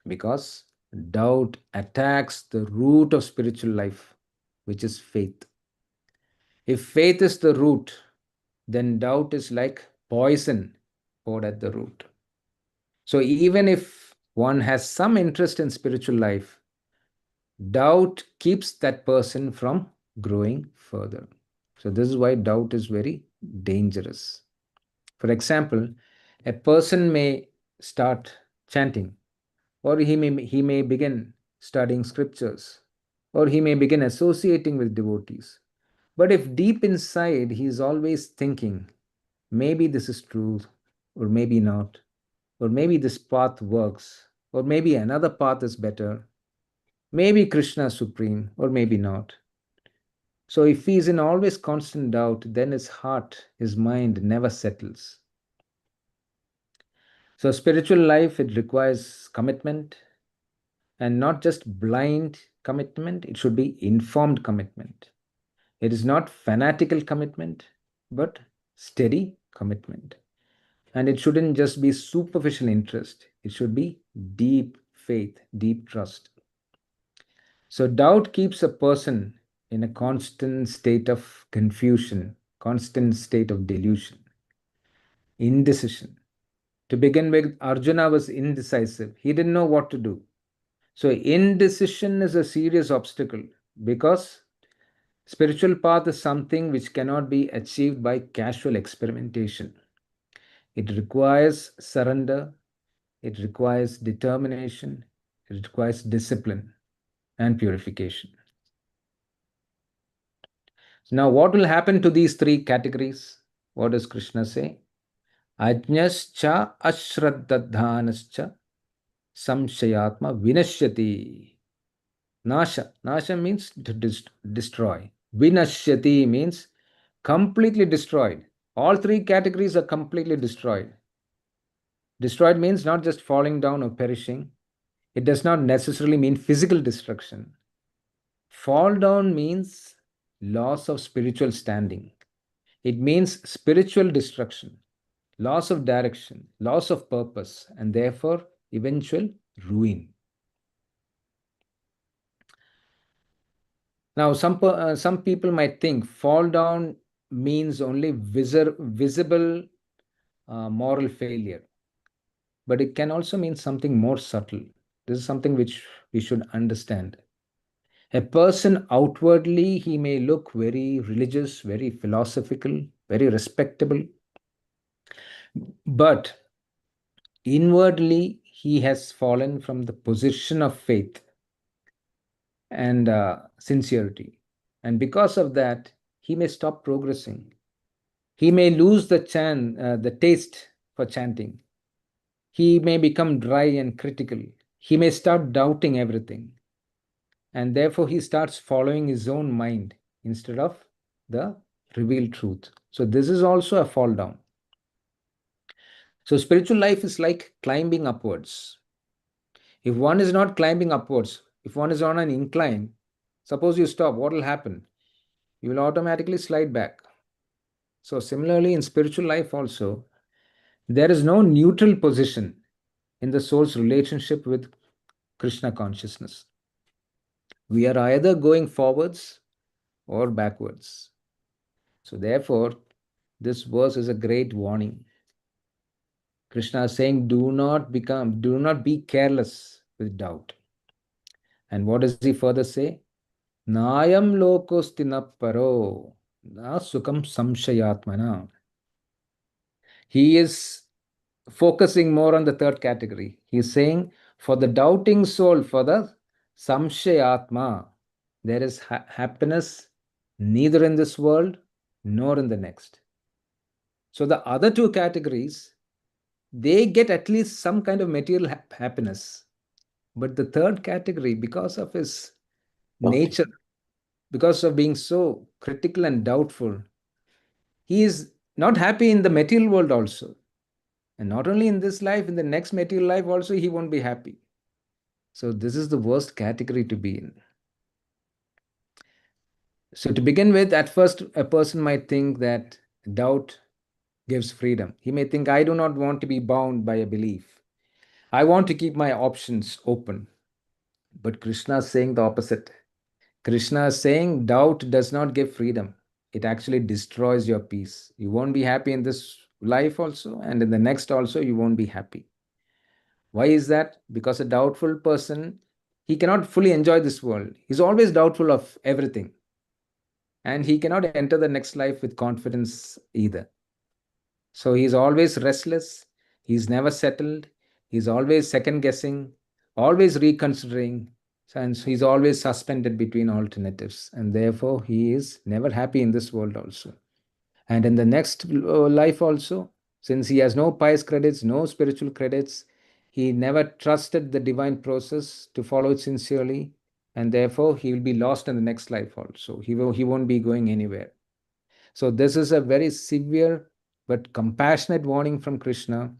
Because doubt attacks the root of spiritual life, which is faith. If faith is the root, then doubt is like poison poured at the root. So even if one has some interest in spiritual life, doubt keeps that person from growing further. So this is why doubt is very dangerous. For example, a person may start chanting, or he may begin studying scriptures, or he may begin associating with devotees. But if deep inside he is always thinking, maybe this is true, or maybe not, or maybe this path works, or maybe another path is better, maybe Krishna is supreme, or maybe not. So if he is in always constant doubt, then his heart, his mind never settles. So spiritual life, it requires commitment, and not just blind commitment, it should be informed commitment. It is not fanatical commitment, but steady commitment. And it shouldn't just be superficial interest. It should be deep faith, deep trust. So doubt keeps a person in a constant state of confusion, constant state of delusion, indecision. To begin with, Arjuna was indecisive. He didn't know what to do. So indecision is a serious obstacle, because spiritual path is something which cannot be achieved by casual experimentation. It requires surrender. it requires determination, it requires discipline and purification. Now, what will happen to these three categories? What does Krishna say? Ajñaś cāśraddadhānaś saṁśayātmā vinaśyati. Nasha means to destroy. Vinaśyati means completely destroyed. All three categories are completely destroyed. Destroyed means not just falling down or perishing. It does not necessarily mean physical destruction. Fall down means loss of spiritual standing. It means spiritual destruction, loss of direction, loss of purpose, and therefore eventual ruin. Now, some people might think fall down means only visible moral failure, but it can also mean something more subtle. This is something which we should understand. A person outwardly, he may look very religious, very philosophical, very respectable, but inwardly, he has fallen from the position of faith and sincerity. And because of that, he may stop progressing. He may lose the taste for chanting. He may become dry and critical. He may start doubting everything. And therefore, he starts following his own mind instead of the revealed truth. So this is also a fall down. So spiritual life is like climbing upwards. If one is not climbing upwards, if one is on an incline, suppose you stop, what will happen? You will automatically slide back. So similarly, in spiritual life also, there is no neutral position in the soul's relationship with Krishna consciousness. We are either going forwards or backwards. So therefore, this verse is a great warning. Krishna is saying, do not be careless with doubt. And what does he further say? Nāyaṁ loko paro sukhaṁ saṁśayātmanaḥ. He is focusing more on the third category. He is saying, for the doubting soul, for the saṁśayātmā, there is happiness neither in this world nor in the next. So the other two categories, they get at least some kind of material happiness. But the third category, because of his nature, because of being so critical and doubtful, he is not happy in the material world also. And not only in this life, in the next material life also, he won't be happy. So this is the worst category to be in. So to begin with, at first, a person might think that doubt gives freedom. He may think, I do not want to be bound by a belief. I want to keep my options open. But Krishna is saying the opposite. Krishna is saying doubt does not give freedom. It actually destroys your peace. You won't be happy in this life also, and in the next also, you won't be happy. Why is that? Because a doubtful person, he cannot fully enjoy this world. He's always doubtful of everything. And he cannot enter the next life with confidence either. So he's always restless. He's never settled. He's always second guessing, always reconsidering. And he's always suspended between alternatives. And therefore, he is never happy in this world also. And in the next life also, since he has no pious credits, no spiritual credits, he never trusted the divine process to follow it sincerely. And therefore, he will be lost in the next life also. He won't be going anywhere. So this is a very severe but compassionate warning from Krishna.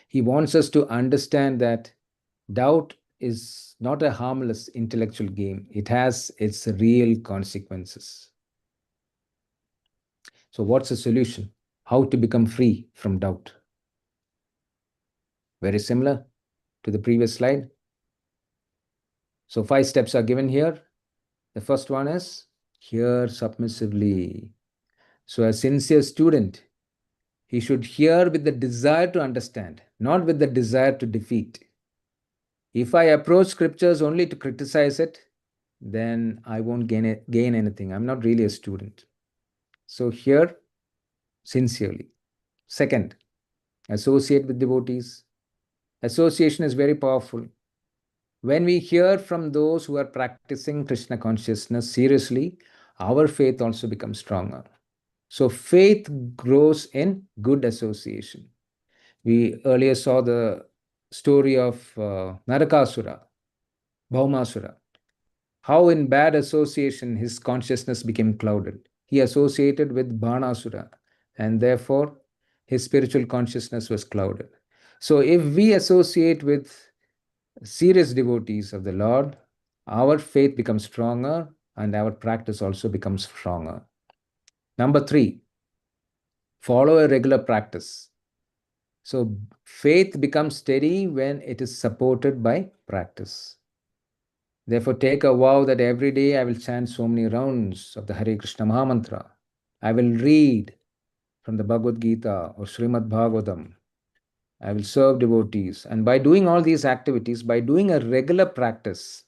He wants us to understand that doubt is not a harmless intellectual game. It has its real consequences. So what's the solution? How to become free from doubt? Very similar to the previous slide. So 5 steps are given here. The first one is hear submissively. So a sincere student, he should hear with the desire to understand, not with the desire to defeat. If I approach scriptures only to criticize it, then I won't gain anything. I'm not really a student. So hear sincerely. Second, associate with devotees. Association is very powerful. When we hear from those who are practicing Krishna consciousness seriously, our faith also becomes stronger. So faith grows in good association. We earlier saw the story of Narakasura, Bhaumasura, how in bad association his consciousness became clouded. He associated with Banasura, and therefore his spiritual consciousness was clouded. So if we associate with serious devotees of the Lord, our faith becomes stronger and our practice also becomes stronger. Number 3, follow a regular practice. So faith becomes steady when it is supported by practice. Therefore, take a vow that every day I will chant so many rounds of the Hare Krishna Mahamantra. I will read from the Bhagavad Gita or Srimad Bhagavatam. I will serve devotees. And by doing all these activities, by doing a regular practice,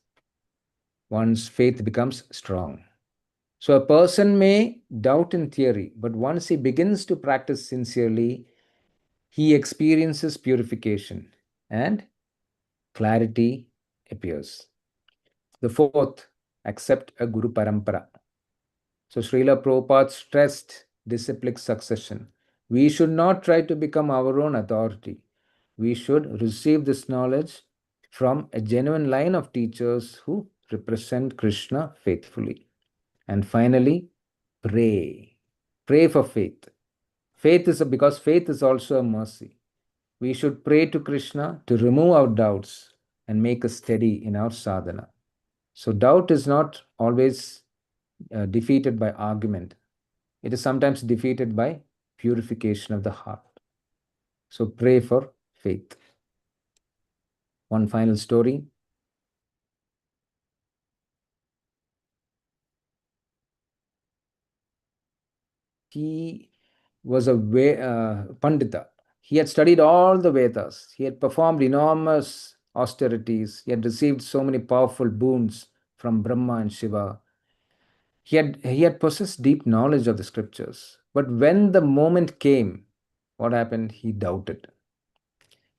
one's faith becomes strong. So a person may doubt in theory, but once he begins to practice sincerely, he experiences purification and clarity appears. The 4th, accept a Guru Parampara. So Srila Prabhupada stressed disciplic succession. We should not try to become our own authority. We should receive this knowledge from a genuine line of teachers who represent Krishna faithfully. And finally, pray. Pray for faith. Because faith is also a mercy. We should pray to Krishna to remove our doubts and make us steady in our sadhana. So doubt is not always defeated by argument. It is sometimes defeated by purification of the heart. So pray for faith. One final story. He was a Pandita. He had studied all the Vedas. He had performed enormous austerities. He had received so many powerful boons from Brahma and Shiva. He had possessed deep knowledge of the scriptures. But when the moment came, what happened? He doubted.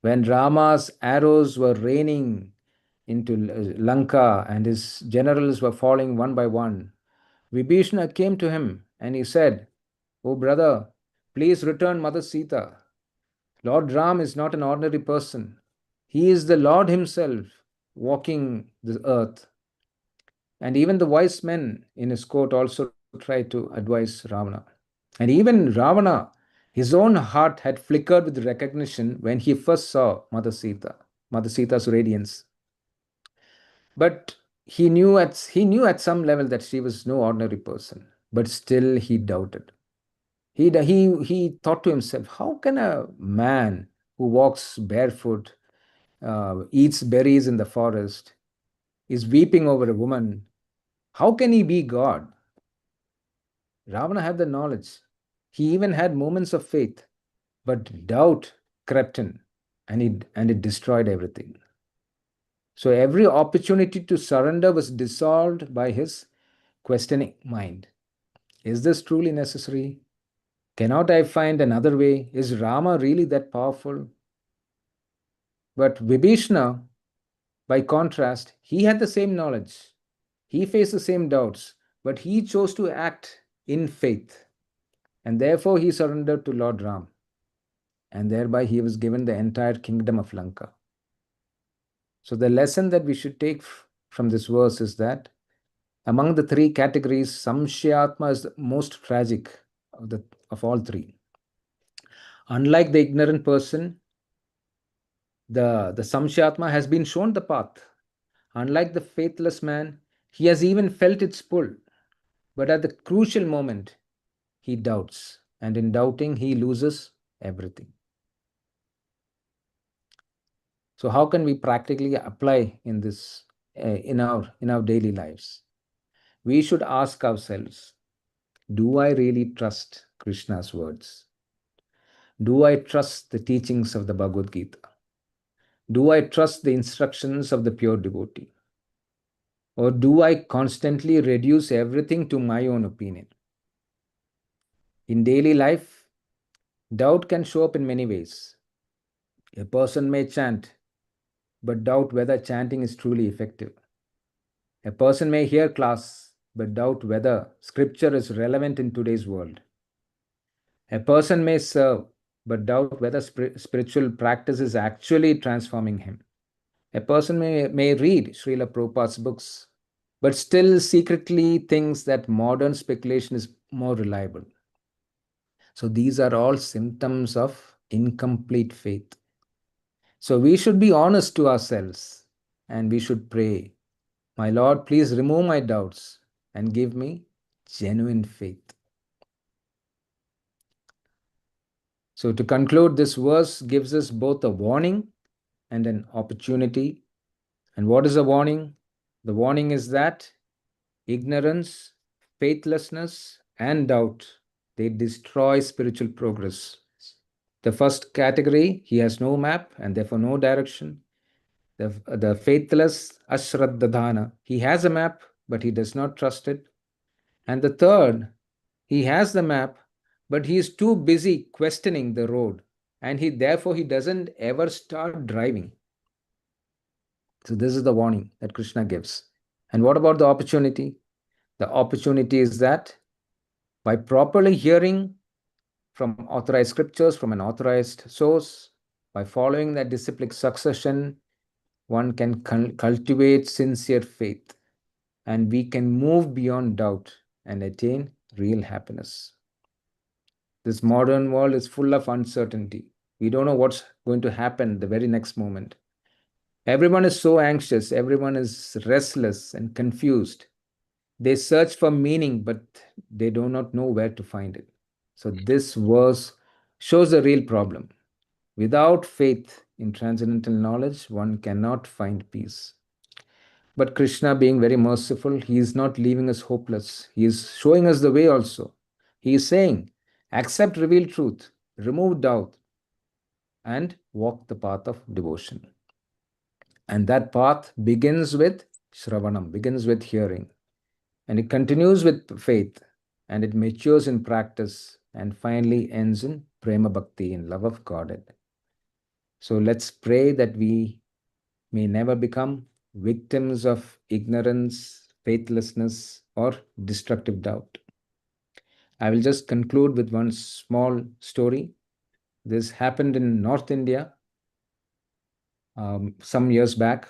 When Rama's arrows were raining into Lanka and his generals were falling one by one, Vibhishana came to him and he said, "Oh brother, please return Mother Sita. Lord Ram is not an ordinary person. He is the Lord himself walking the earth." And even the wise men in his court also tried to advise Ravana. And even Ravana, his own heart had flickered with recognition when he first saw Mother Sita's radiance. But he knew at some level that she was no ordinary person. But still he doubted. He thought to himself, how can a man who walks barefoot, eats berries in the forest, is weeping over a woman, how can he be God? Ravana had the knowledge. He even had moments of faith, but doubt crept in and it destroyed everything. So every opportunity to surrender was dissolved by his questioning mind. Is this truly necessary? Cannot I find another way? Is Rama really that powerful? But Vibhishana, by contrast, he had the same knowledge. He faced the same doubts, but he chose to act in faith. And therefore he surrendered to Lord Ram. And thereby he was given the entire kingdom of Lanka. So the lesson that we should take from this verse is that among the 3 categories, saṁśayātmā is the most tragic of all 3. Unlike the ignorant person, the saṁśayātmā has been shown the path. Unlike the faithless man, he has even felt its pull. But at the crucial moment, he doubts. And in doubting, he loses everything. So how can we practically apply in this in our daily lives? We should ask ourselves, do I really trust Krishna's words? Do I trust the teachings of the Bhagavad Gita? Do I trust the instructions of the pure devotee? Or do I constantly reduce everything to my own opinion? In daily life, doubt can show up in many ways. A person may chant, but doubt whether chanting is truly effective. A person may hear class, but doubt whether scripture is relevant in today's world. A person may serve, but doubt whether spiritual practice is actually transforming him. A person may read Srila Prabhupada's books, but still secretly thinks that modern speculation is more reliable. So these are all symptoms of incomplete faith. So we should be honest to ourselves and we should pray, "My Lord, please remove my doubts and give me genuine faith." So to conclude, this verse gives us both a warning and an opportunity. And what is the warning? The warning is that ignorance, faithlessness, and doubt, they destroy spiritual progress. The first category, he has no map and therefore no direction. The faithless, cāśraddadhānaś, he has a map, but he does not trust it. And the third, he has the map, but he is too busy questioning the road, and therefore he doesn't ever start driving. So this is the warning that Krishna gives. And what about the opportunity? The opportunity is that by properly hearing from authorized scriptures, from an authorized source, by following that disciplic succession, one can cultivate sincere faith, and we can move beyond doubt and attain real happiness. This modern world is full of uncertainty. We don't know what's going to happen the very next moment. Everyone is so anxious, everyone is restless and confused. They search for meaning, but they do not know where to find it. So this verse shows the real problem. Without faith in transcendental knowledge, one cannot find peace. But Krishna, being very merciful, he is not leaving us hopeless. He is showing us the way also. He is saying, accept revealed truth, remove doubt, and walk the path of devotion. And that path begins with Shravanam, begins with hearing. And it continues with faith, and it matures in practice, and finally ends in Prema Bhakti, in love of Godhead. So let's pray that we may never become victims of ignorance, faithlessness, or destructive doubt. I will just conclude with one small story. This happened in North India some years back.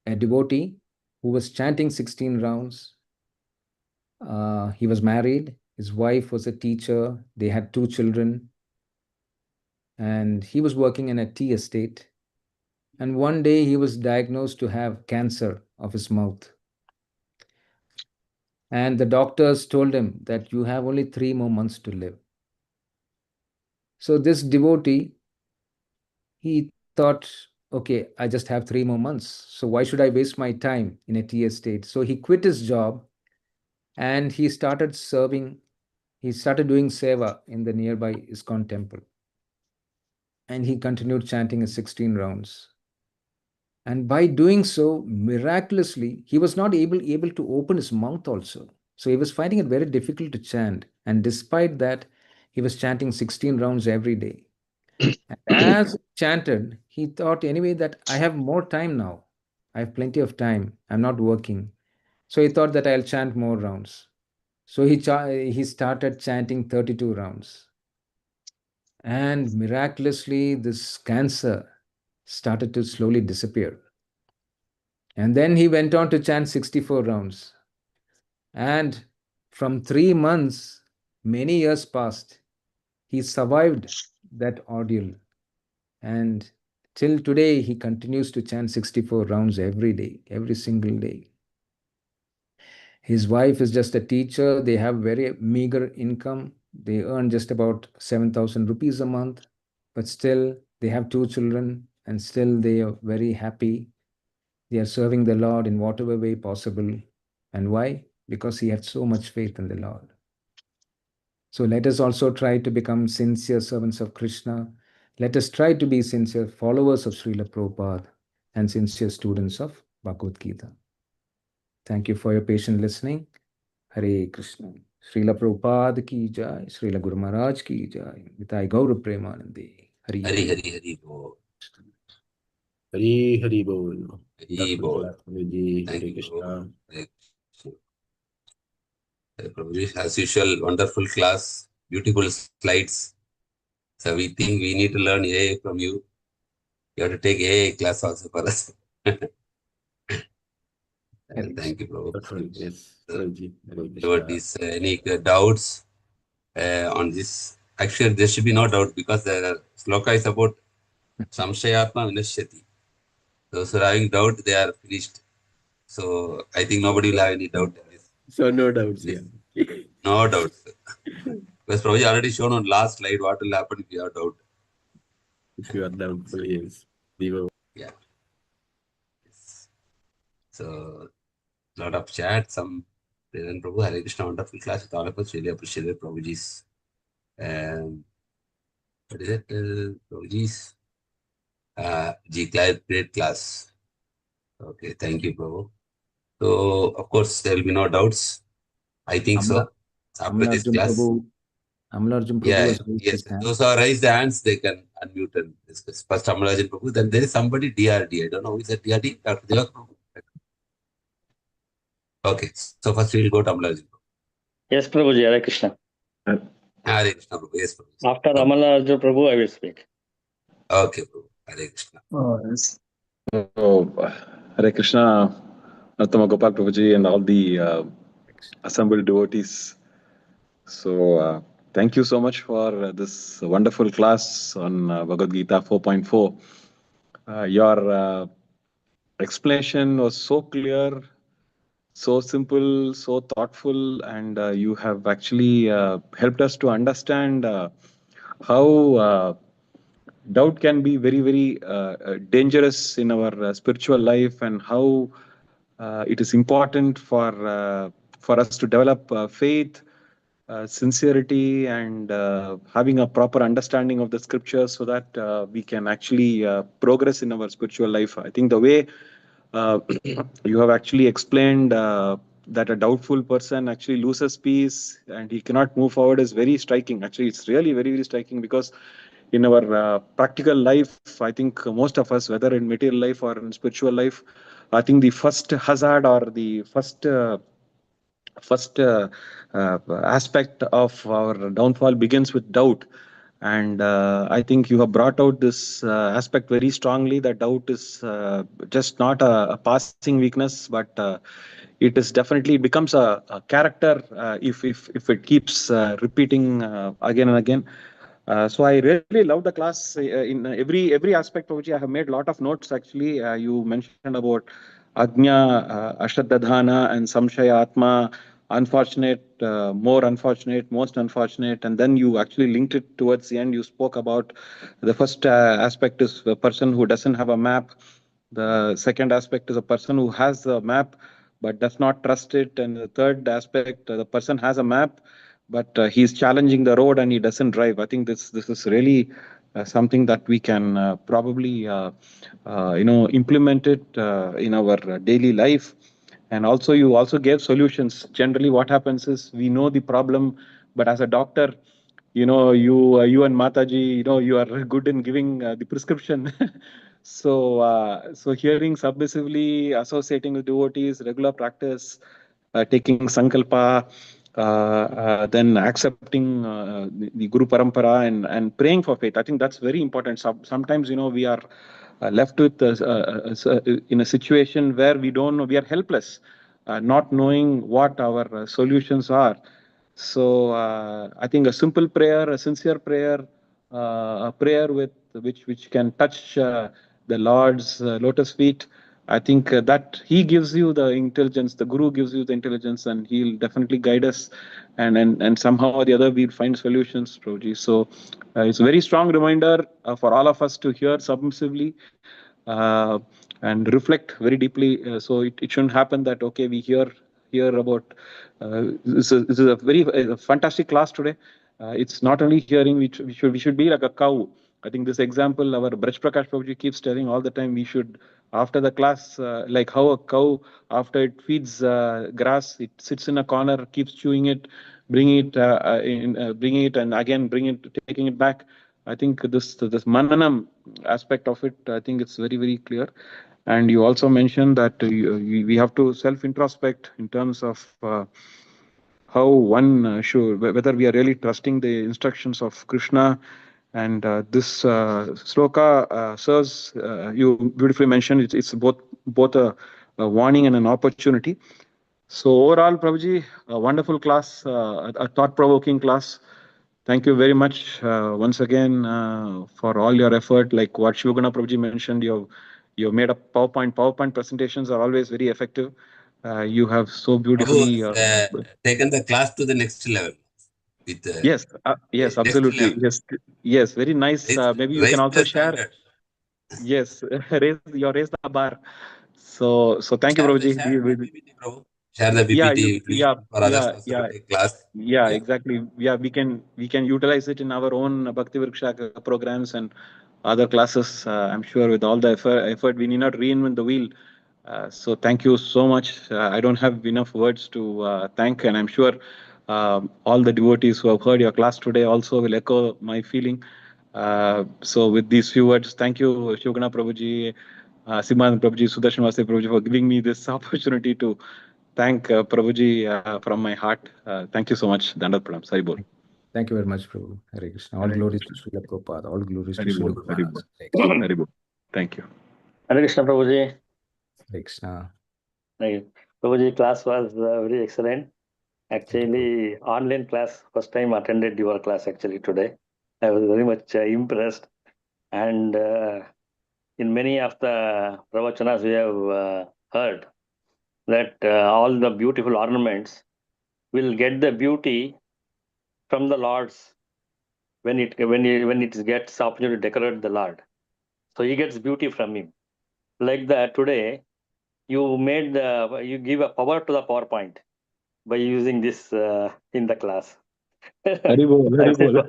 A devotee who was chanting 16 rounds. He was married. His wife was a teacher. They had 2 children. And he was working in a tea estate. And one day he was diagnosed to have cancer of his mouth. And the doctors told him that you have only 3 more months to live. So this devotee, he thought, okay, I just have 3 more months. So why should I waste my time in a tea estate? So he quit his job and he started serving. He started doing seva in the nearby ISKCON temple. And he continued chanting his 16 rounds. And by doing so, miraculously, he was not able to open his mouth also. So he was finding it very difficult to chant. And despite that, he was chanting 16 rounds every day. And as he chanted, he thought anyway that I have more time now. I have plenty of time. I'm not working. So he thought that I'll chant more rounds. So he started chanting 32 rounds. And miraculously, this cancer started to slowly disappear. And then he went on to chant 64 rounds. And from 3 months, many years passed. He survived that ordeal. And till today, he continues to chant 64 rounds every day, every single day. His wife is just a teacher. They have very meager income. They earn just about 7,000 rupees a month. But still, they have 2 children. And still, they are very happy. They are serving the Lord in whatever way possible. And why? Because he had so much faith in the Lord. So let us also try to become sincere servants of Krishna. Let us try to be sincere followers of Srila Prabhupada and sincere students of Bhagavad Gita. Thank you for your patient listening. Hare Krishna. Srila Prabhupada ki jai. Srila Guru Maharaj ki jai. Nitai Gaura Premanande. Hare Hari Hari Hari Bo. Hari Bol. Hari Bol. Prabhuji. Thank Hare you, Krishna. Prabhu. Hare Krishna. Prabhuji, as usual, wonderful class, beautiful slides. So we think we need to learn AA from you. You have to take AA class also for us. Thank you, Prabhu. Yes, Prabhuji. Hare Krishna. Devotees, any doubts on this? Actually, there should be no doubt because the sloka is about saṁśayātmā vinaśyati. Those who are having doubt, they are finished. So I think nobody will have any doubt in this. So no doubts here. No doubt. Because Prabhuji already shown on last slide what will happen if you have doubt. If you are doubtful, yes. Devo. Yeah. Yes. So lot of chat, some President Prabhu, Hare Krishna, wonderful class with all of us. Really appreciated Prabhuji's. What is it? Prabhuji's great class. Okay, thank you, Prabhu. So, of course, there will be no doubts. I think so. After this class. Amalarjun Prabhu Yeah, has raised yes. his hand. Those who have raised the hands, they can unmute and discuss. First, Amalarjun Prabhu. Then there is somebody, DRD. I don't know who is that DRD? Dr. Devak Prabhu. Okay, so first we will go to Amalarjun Prabhu. Yes, Prabhuji, Hare Krishna. Hare Krishna, Prabhu. Yes, Prabhu. After Amalarjun Prabhu, I will speak. Okay, Prabhu. Hare Krishna. Yes. So, Hare Krishna, Anuttama Gopal Prabhuji, and all the assembled devotees. So, thank you so much for this wonderful class on Bhagavad Gita 4.4. Your explanation was so clear, so simple, so thoughtful, and you have actually helped us to understand how doubt can be very, very dangerous in our spiritual life, and how it is important for us to develop faith, sincerity, and having a proper understanding of the scriptures, so that we can actually progress in our spiritual life. I think the way you have actually explained that a doubtful person actually loses peace and he cannot move forward is very striking. Actually, it's really very, very striking, because in our practical life, I think most of us, whether in material life or in spiritual life, I think the first hazard or the first aspect of our downfall begins with doubt. And I think you have brought out this aspect very strongly, that doubt is just not a passing weakness, but it is definitely becomes a character if it keeps repeating again and again. So I really love the class in every aspect, Prabhuji. I have made a lot of notes actually. You mentioned about ajñaś, cāśraddadhānaś, and saṁśayātmā, unfortunate, more unfortunate, most unfortunate, and then you actually linked it towards the end. You spoke about the first aspect is a person who doesn't have a map. The second aspect is a person who has a map but does not trust it, and the third aspect, the person has a map but he's challenging the road and he doesn't drive. I think this is really something that we can probably implement it in our daily life. And also, you also gave solutions. Generally, what happens is we know the problem, but as a doctor, you and Mataji, you are good in giving the prescription. So hearing submissively, associating with devotees, regular practice, taking sankalpa, then accepting the Guru Parampara and praying for faith. I think that's very important. Sometimes, we are left with in a situation where we don't know, we are helpless, not knowing what our solutions are. So I think a simple prayer, a sincere prayer, a prayer with which can touch the Lord's lotus feet. I think that he gives you the intelligence, the Guru gives you the intelligence, and he'll definitely guide us, and somehow or the other we'll find solutions, Prabhuji. So it's a very strong reminder for all of us to hear submissively and reflect very deeply. So it shouldn't happen that, okay, we hear about, this is a very fantastic class today. It's not only hearing, we should be like a cow. I think this example, our Braj Prakash Prabhuji keeps telling all the time, we should, after the class, like how a cow, after it feeds grass, it sits in a corner, keeps chewing it, bringing it, and again taking it back. I think this mananam aspect of it, I think it's very, very clear. And you also mentioned that we have to self-introspect in terms of how one should, whether we are really trusting the instructions of Krishna. And this sloka serves, you beautifully mentioned, it's both a warning and an opportunity. So overall, Prabhuji, a wonderful class, a thought-provoking class. Thank you very much once again for all your effort. Like what Shivaguna Prabhuji mentioned, you've made up PowerPoint. PowerPoint presentations are always very effective. You have so beautifully Prabhu has taken the class to the next level. With, yes, next absolutely. level. Yes, very nice. Maybe you can Raise also the share. standard. Yes, raise the bar. So thank you, Share Prabhuji. the PPT, Prabhu. Share the PPT for others also to take class. Yeah, exactly. Yeah, we can utilize it in our own Bhakti Vriksha programs and other classes. I'm sure with all the effort, we need not reinvent the wheel. So thank you so much. I don't have enough words to thank, and I'm sure all the devotees who have heard your class today also will echo my feeling. So with these few words, thank you, Shivaguna Prabhuji, Siman Prabhuji, Sudarshan Vasudev Prabhuji, for giving me this opportunity to thank Prabhuji from my heart. Thank you so much. Dandat Pranam. Sai bol. Thank you very much, Prabhu. Hare Krishna. All glories to Srila Prabhupada. All glories to Hari bol, Srila Hari Prabhupada. bol. Hari bol. Thank you. Hare Krishna, Prabhuji. Hare Krishna. Thank you. Prabhuji, class was very excellent. Actually, online class, first time attended your class actually today. I was very much impressed. And in many of the pravachanas we have heard that all the beautiful ornaments will get the beauty from the Lord's when it gets opportunity to decorate the Lord. So he gets beauty from him. Like that today, you give a power to the PowerPoint by using this in the class. Hari bol, Hari bol.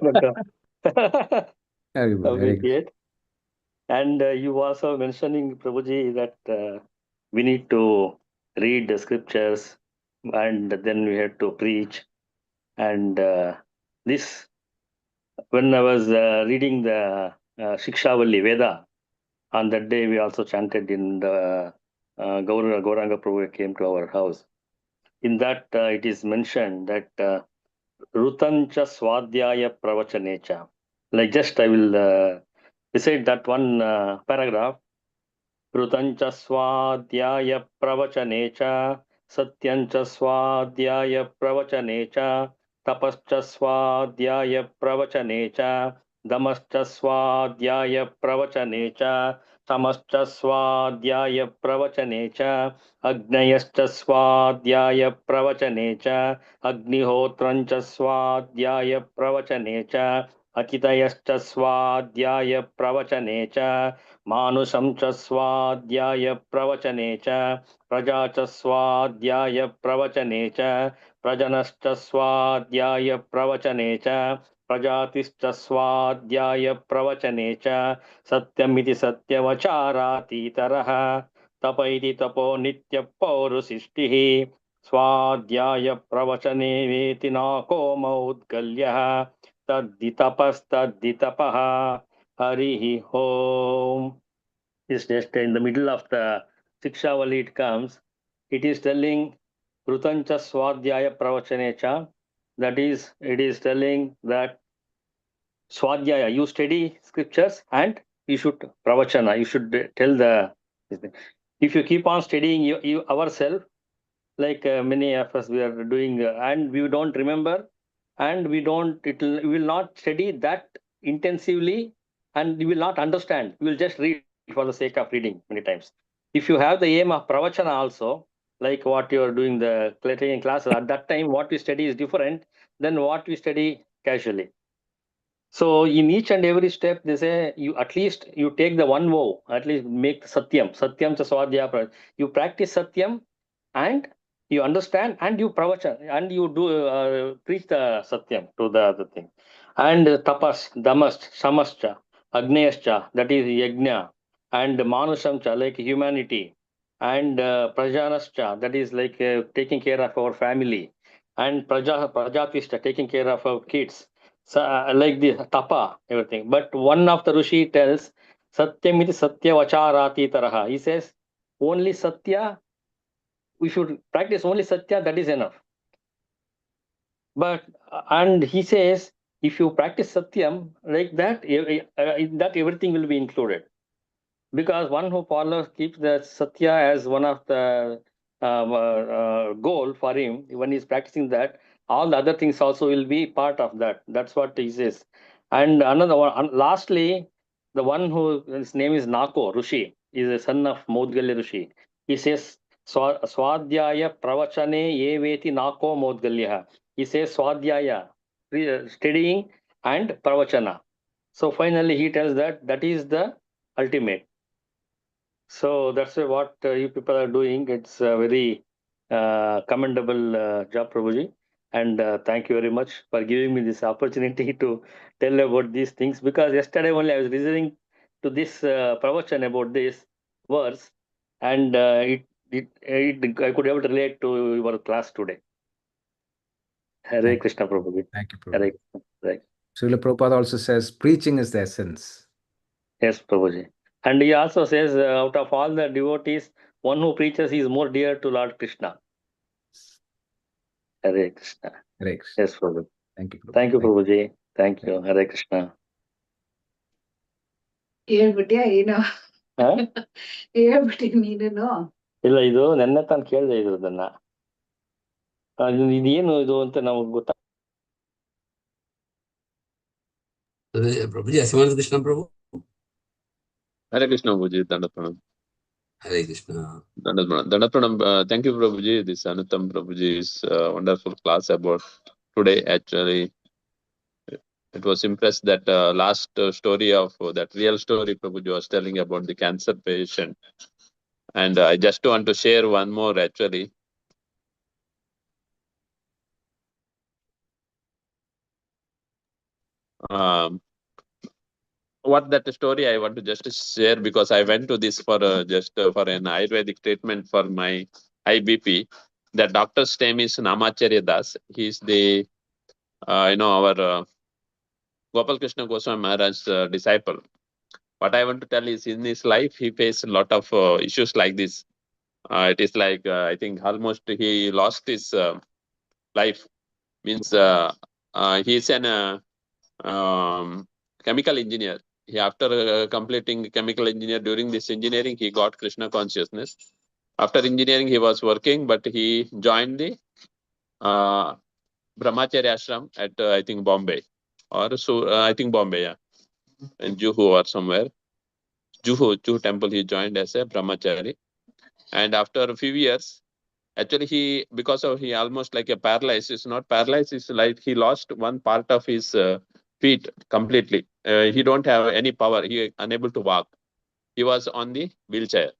Very good. Very good. Appreciate. And you also mentioning, Prabhuji, that we need to read the scriptures and then we have to preach. And this, when I was reading the Shikshavali Veda, on that day we also chanted in the Gauranga Prabhu came to our house. In that it is mentioned that Rutancha Swadhyaya Pravachancha. Like just I will recite that one paragraph. Rutancha Swadhyaya Pravachancha, Satyancha Swadhyaya Pravachancha, Tapascha Swadhyaya Pravachancha, Damascha Swadhyaya Pravachancha, Samascha Swadhyaya Pravachancha, Ajñaścha Swadhyaya Pravachancha, Agnihotrancha Swadhyaya Pravachancha, Akitayascha Swadhyaya Pravachancha, Manusham cha swadhyaya pravachane cha, praja cha swadhyaya pravachane cha, prajanascha swadhyaya pravachane cha, prajatischa swadhyaya pravachane cha, satyamiti satyavacharati tapaiti tapo nitya paurusishtihi, swadhyaya pravachane veti nako maudgalyah, tadditapaha. Harihi Om. Is just in the middle of the Shikshavali it comes. It is telling Rutancha Swadhyaya Pravachanecha. That is, it is telling that Swadhyaya, you study scriptures and you should Pravachana, you should tell the. If you keep on studying you ourselves, like many of us we are doing, and we don't remember, and we will not study that intensively, and you will not understand. You will just read for the sake of reading many times. If you have the aim of pravachana also, like what you are doing the taking classes, at that time what we study is different than what we study casually. So in each and every step, they say you at least you take the one vow, at least make satyam cha swadhyaya. You practice satyam and you understand and you pravachan and you do preach the satyam to the other thing. And tapas, damas, samascha, agnyascha, that is yajna, and manushamcha, like humanity, and prajanascha, that is like taking care of our family, and prajatischa, taking care of our kids. like the tapa, everything. But one of the Rishi tells, Satyamiti Satya Vacharati Taraha. He says, only Satya, we should practice only Satya, that is enough. But, and he says, if you practice Satyam like that, that everything will be included. Because one who follows, keeps the Satya as one of the goal for him, when he's practicing that, all the other things also will be part of that. That's what he says. And another one, lastly, the one who, his name is Nako, Rishi, is a son of Maudgalya Rishi. He says, Swadhyaya Pravachane Yeveti Nako Maudgalya. He says Swadhyaya, studying, and Pravachana. So finally he tells that that is the ultimate. So that's what you people are doing. It's a very commendable job, Prabhuji. And thank you very much for giving me this opportunity to tell about these things. Because yesterday only I was listening to this pravachan about this verse, and I could able to relate to your class today. Hare Krishna, Prabhuji. Thank you, Hare Prabhu. Krishna. Right. Srila Prabhupada also says preaching is the essence. Yes, Prabhuji. And he also says, out of all the devotees, one who preaches is more dear to Lord Krishna. Hare Krishna. Hare Krishna. Yes, Prabhu. Thank you, Prabhu. Thank you, Prabhuji. Thank you. Hare Krishna. ಹೇಳ್ಬಿಟ್ಯಾ ಏನೋ Huh? ಹೇಳ್ಬಿಟ್ಟಿ ನೀನು ಇಲ್ಲ, ಇದು ನೆನ್ನೆ ತಾನು ಕೇಳಿದೆ ಇದ್ರದನ್ನ. ಇದೇನು ಇದು ಅಂತ ನಮಗೆ ಗೊತ್ತಾ. Prabhuji, Asimanand Krishna Prabhu. Hare Krishna, Prabhuji. Dandat pranam. Hare Krishna. Dandat pranam. Thank you, Prabhuji. This Anuttama Prabhuji is wonderful class about today. Actually, it was impressed that last story of that real story Prabhuji was telling about the cancer patient. And I just want to share one more actually. What that story I want to just share, because I went to this for just for an Ayurvedic treatment for my high BP. The doctor's name is Namacharya Das. He's the our Gopal Krishna Goswami Maharaj's disciple. What I want to tell is, in his life he faced a lot of issues like this. It is like I think almost he lost his life. Means he's an chemical engineer. He, after completing chemical engineer, during this engineering he got Krishna consciousness. After engineering he was working, but he joined the Brahmacharya ashram at I think Bombay, or so I think Bombay, yeah, in Juhu or somewhere. Juhu temple he joined as a brahmachari. And after a few years, actually he, because of he almost like a paralyzed, it's not paralyzed, it's like he lost one part of his feet completely. He don't have any power, he unable to walk. He was on the wheelchair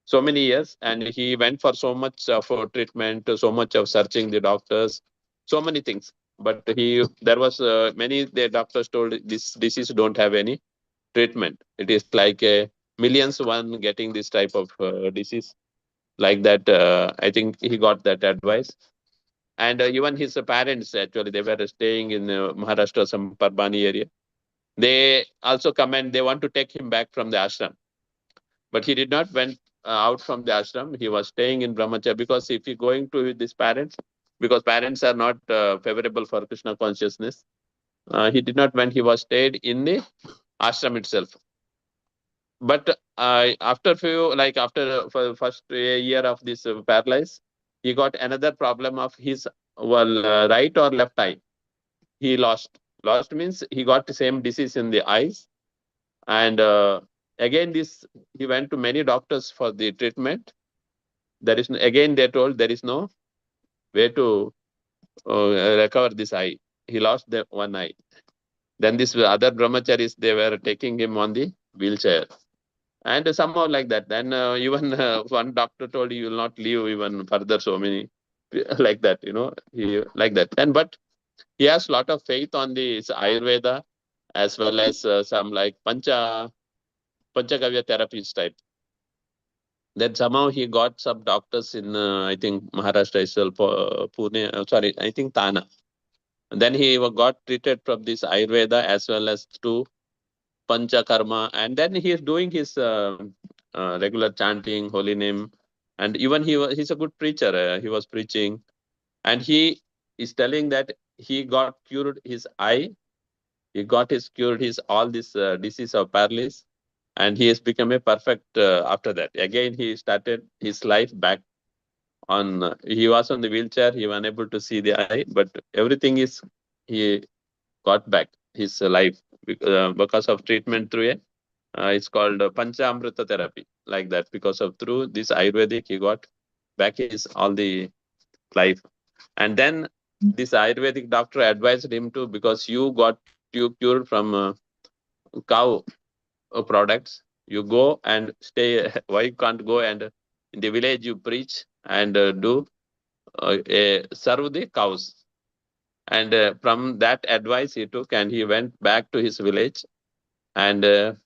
so many years, and he went for so much of treatment, so much of searching the doctors, so many things. But there was many, the doctors told this disease don't have any treatment. It is like millions one getting this type of disease. Like that, I think he got that advice. And even his parents, actually, they were staying in Maharashtra, some Parbani area. They also come and they want to take him back from the ashram. But he did not went out from the ashram. He was staying in Brahmacharya, because if he going to his parents, because parents are not favorable for Krishna consciousness, he did not went. He was stayed in the ashram itself. But after for first year of this paralysis, he got another problem of his right or left eye. He lost means he got the same disease in the eyes. And again this, he went to many doctors for the treatment. There is again they told there is no way to recover this eye. He lost the one eye. Then this other brahmacharis, they were taking him on the wheelchair. And somehow like that, then even one doctor told you will not live even further, so many like that, he like that. And but he has a lot of faith on this Ayurveda, as well as some like Panchagavya therapies type. Then somehow he got some doctors in I think Maharashtra itself, Pune, sorry, I think Thana. Then he got treated from this Ayurveda as well as to Panchakarma, and then he is doing his regular chanting, holy name, and even he's a good preacher. He was preaching, and he is telling that he got cured his eye, he got cured his all this disease of paralysis, and he has become a perfect after that. Again, he started his life back on. He was on the wheelchair, he was unable to see the eye, but everything is he got back his life because of treatment through it's called Panchamrita therapy, like that. Because of through this Ayurvedic, he got back his all the life. And then this Ayurvedic doctor advised him to, because you cured from cow products, you go and stay. Why you can't go and in the village you preach and do serve the cows? And from that advice he took, and he went back to his village, and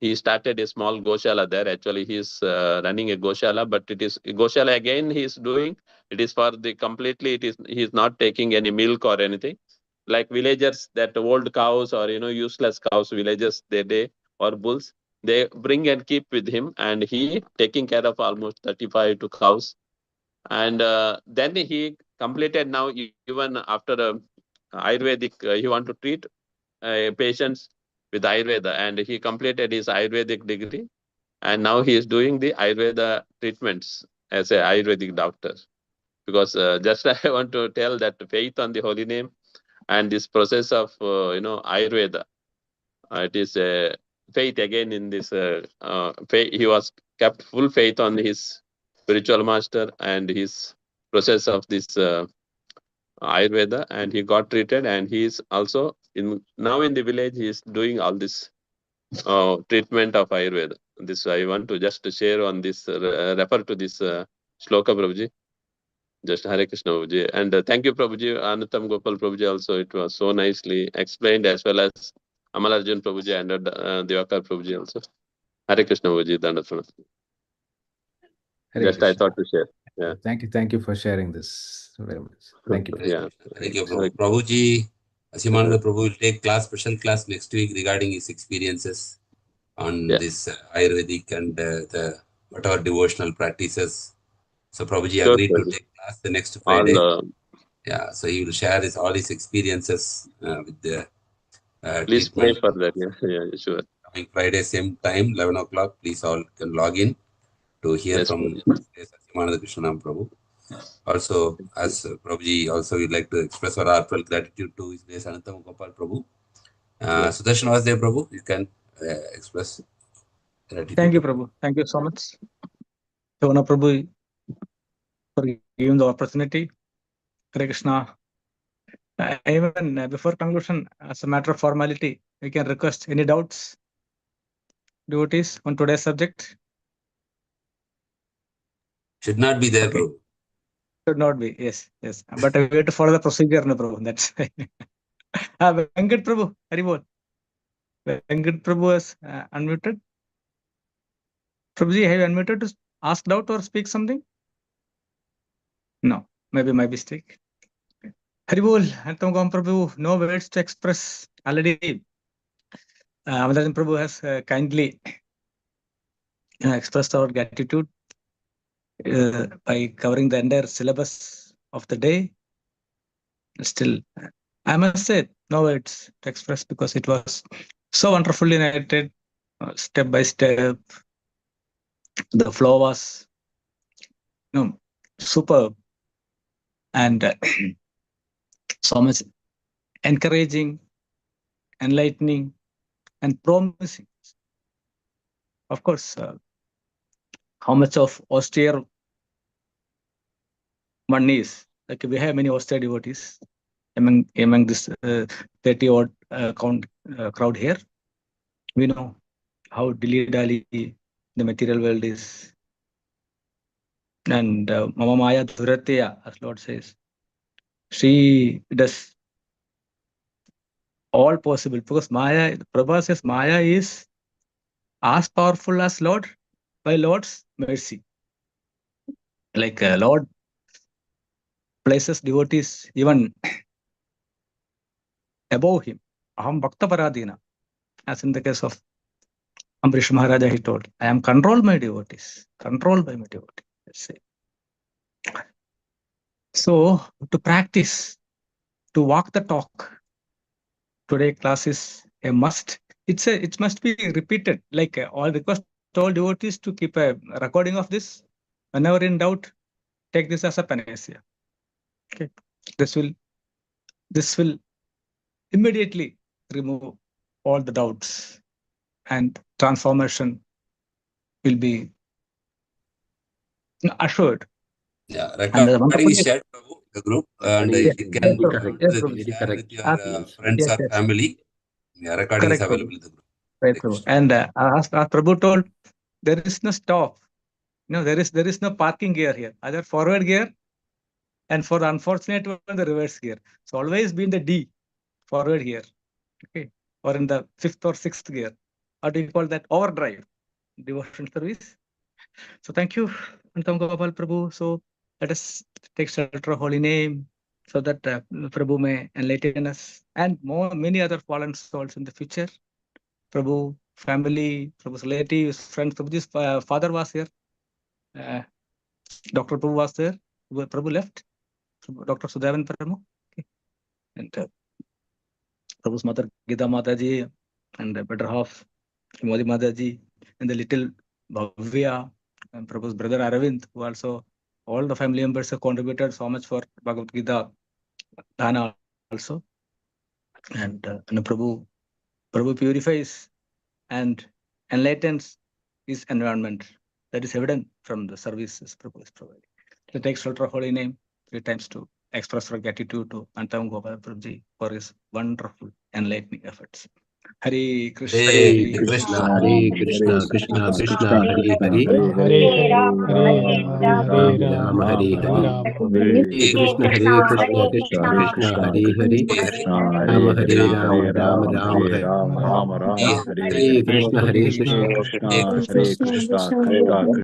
he started a small Goshala there. Actually, he's running a Goshala, but it is Goshala again he's doing. It is for the completely, he's not taking any milk or anything. Like villagers, that old cows or, useless cows, villagers, they or bulls, they bring and keep with him, and he taking care of almost 35 to cows. And then he completed now, even after Ayurvedic, he want to treat patients with Ayurveda, and he completed his Ayurvedic degree, and now he is doing the Ayurveda treatments as a Ayurvedic doctor. Because just I want to tell that faith on the holy name and this process of Ayurveda, it is a faith again in this faith. He was kept full faith on his spiritual master and his process of this Ayurveda, and he got treated, and he is also now in the village. He is doing all this treatment of Ayurveda. This I want to just share on this, refer to this shloka, Prabhuji. Just Hare Krishna, Prabhuji. And thank you, Prabhuji. Anuttama Gopal Prabhuji also. It was so nicely explained, as well as Amalarjun Prabhuji and Devakar Prabhuji also. Hare Krishna, Prabhuji. Dandathana. Just I thought to share. Yeah. Thank you for sharing this very much. Thank you. Yeah. Thank you, Prabhu. Prabhuji, Asimananda Prabhu will take special class next week regarding his experiences on this Ayurvedic and the whatever devotional practices. So Prabhuji agreed to take class the next Friday. Yeah, so he will share all his experiences with the please pray for that. Yeah, sure. Coming Friday, same time, 11 o'clock. Please all can log in to hear from Asimananda Krishnanam Prabhu. Also, as Prabhuji also would like to express our heartfelt gratitude to His Grace Anuttama Gopal Prabhu. Sudarshan was there, Prabhu. You can express gratitude. Thank you, Prabhu. Thank you so much, Shavana Prabhu, for giving the opportunity. Hare Krishna. Even before conclusion, as a matter of formality, we can request any doubts, devotees, on today's subject. Should not be there, Prabhu. Should not be, yes. But we have to follow the procedure, no, Prabhu. That's Venkat Prabhu, Haribol. Venkat Prabhu is unmuted. Prabhuji, have you unmuted to ask doubt or speak something? No, maybe my mistake. Haribol, Anuttama Prabhu, no words to express. Already, Amalarjan Prabhu has kindly expressed our gratitude by covering the entire syllabus of the day. Still, I must say, no words to express, because it was so wonderfully narrated, step by step. The flow was superb, and so much encouraging, enlightening, and promising. Of course, how much of austere one is. Like, we have many austere devotees among this 30-odd crowd here. We know how dilly-dally the material world is. And Mama Maya Dhurateya, as Lord says, she does all possible, because Maya, Prabhupada says, Maya is as powerful as Lord by Lord's mercy. Like Lord places devotees even above him. Aham Bhakta Paradina. As in the case of Ambrish Maharaja, he told, I am controlled by devotees, controlled by my devotees. Let's say. So to practice, to walk the talk, today class is a must. It must be repeated. Like all request all devotees to keep a recording of this. Whenever in doubt, take this as a panacea. Okay, this will immediately remove all the doubts, and transformation will be assured. Yeah, recording is shared, Prabhu, the group, and Yes, you can yes, share with your friends yes, or yes. family. Yeah, recording Correct, is available in the group. Right, Prabhu. And as Prabhu told, there is no stop. No, there is no parking gear here. Either forward gear, and for the unfortunate one, the reverse gear. So always be in the D, forward gear, okay, or in the 5th or 6th gear. How do you call that? Overdrive, devotion service. So thank you, Anuttama Gopal Prabhu. So let us take shelter of holy name, so that Prabhu may enlighten us and many other fallen souls in the future. Prabhu, family, Prabhu's relatives, friends. Prabhu's father was here. Dr. Prabhu was there. Prabhu left. Dr. Sudavan Prabhu. Okay. And Prabhu's mother, Gita Mataji, and the better half, Modi Mataji, and the little Bhavya, and Prabhu's brother Aravind, who also, all the family members have contributed so much for Bhagavad Gita, Dana also. And Prabhu purifies and enlightens his environment. That is evident from the services Prabhu is providing. So take shelter of holy name 3 times to express our gratitude to Anuttama Gopal Prabhuji for his wonderful enlightening efforts. Hare Krishna, Hare Hare Krishna, Hare Krishna, Krishna Krishna, Hare Hare, Hare Rama, Hare Rama, Rama Hare Hare. Hare Krishna, Hare Krishna, Krishna Krishna, Hare Hare, Rama Hare Rama, Rama Rama Hare. Rama Rama, Hare Hare Krishna, Hare Krishna, Krishna. Krishna Hare Krishna, Krishna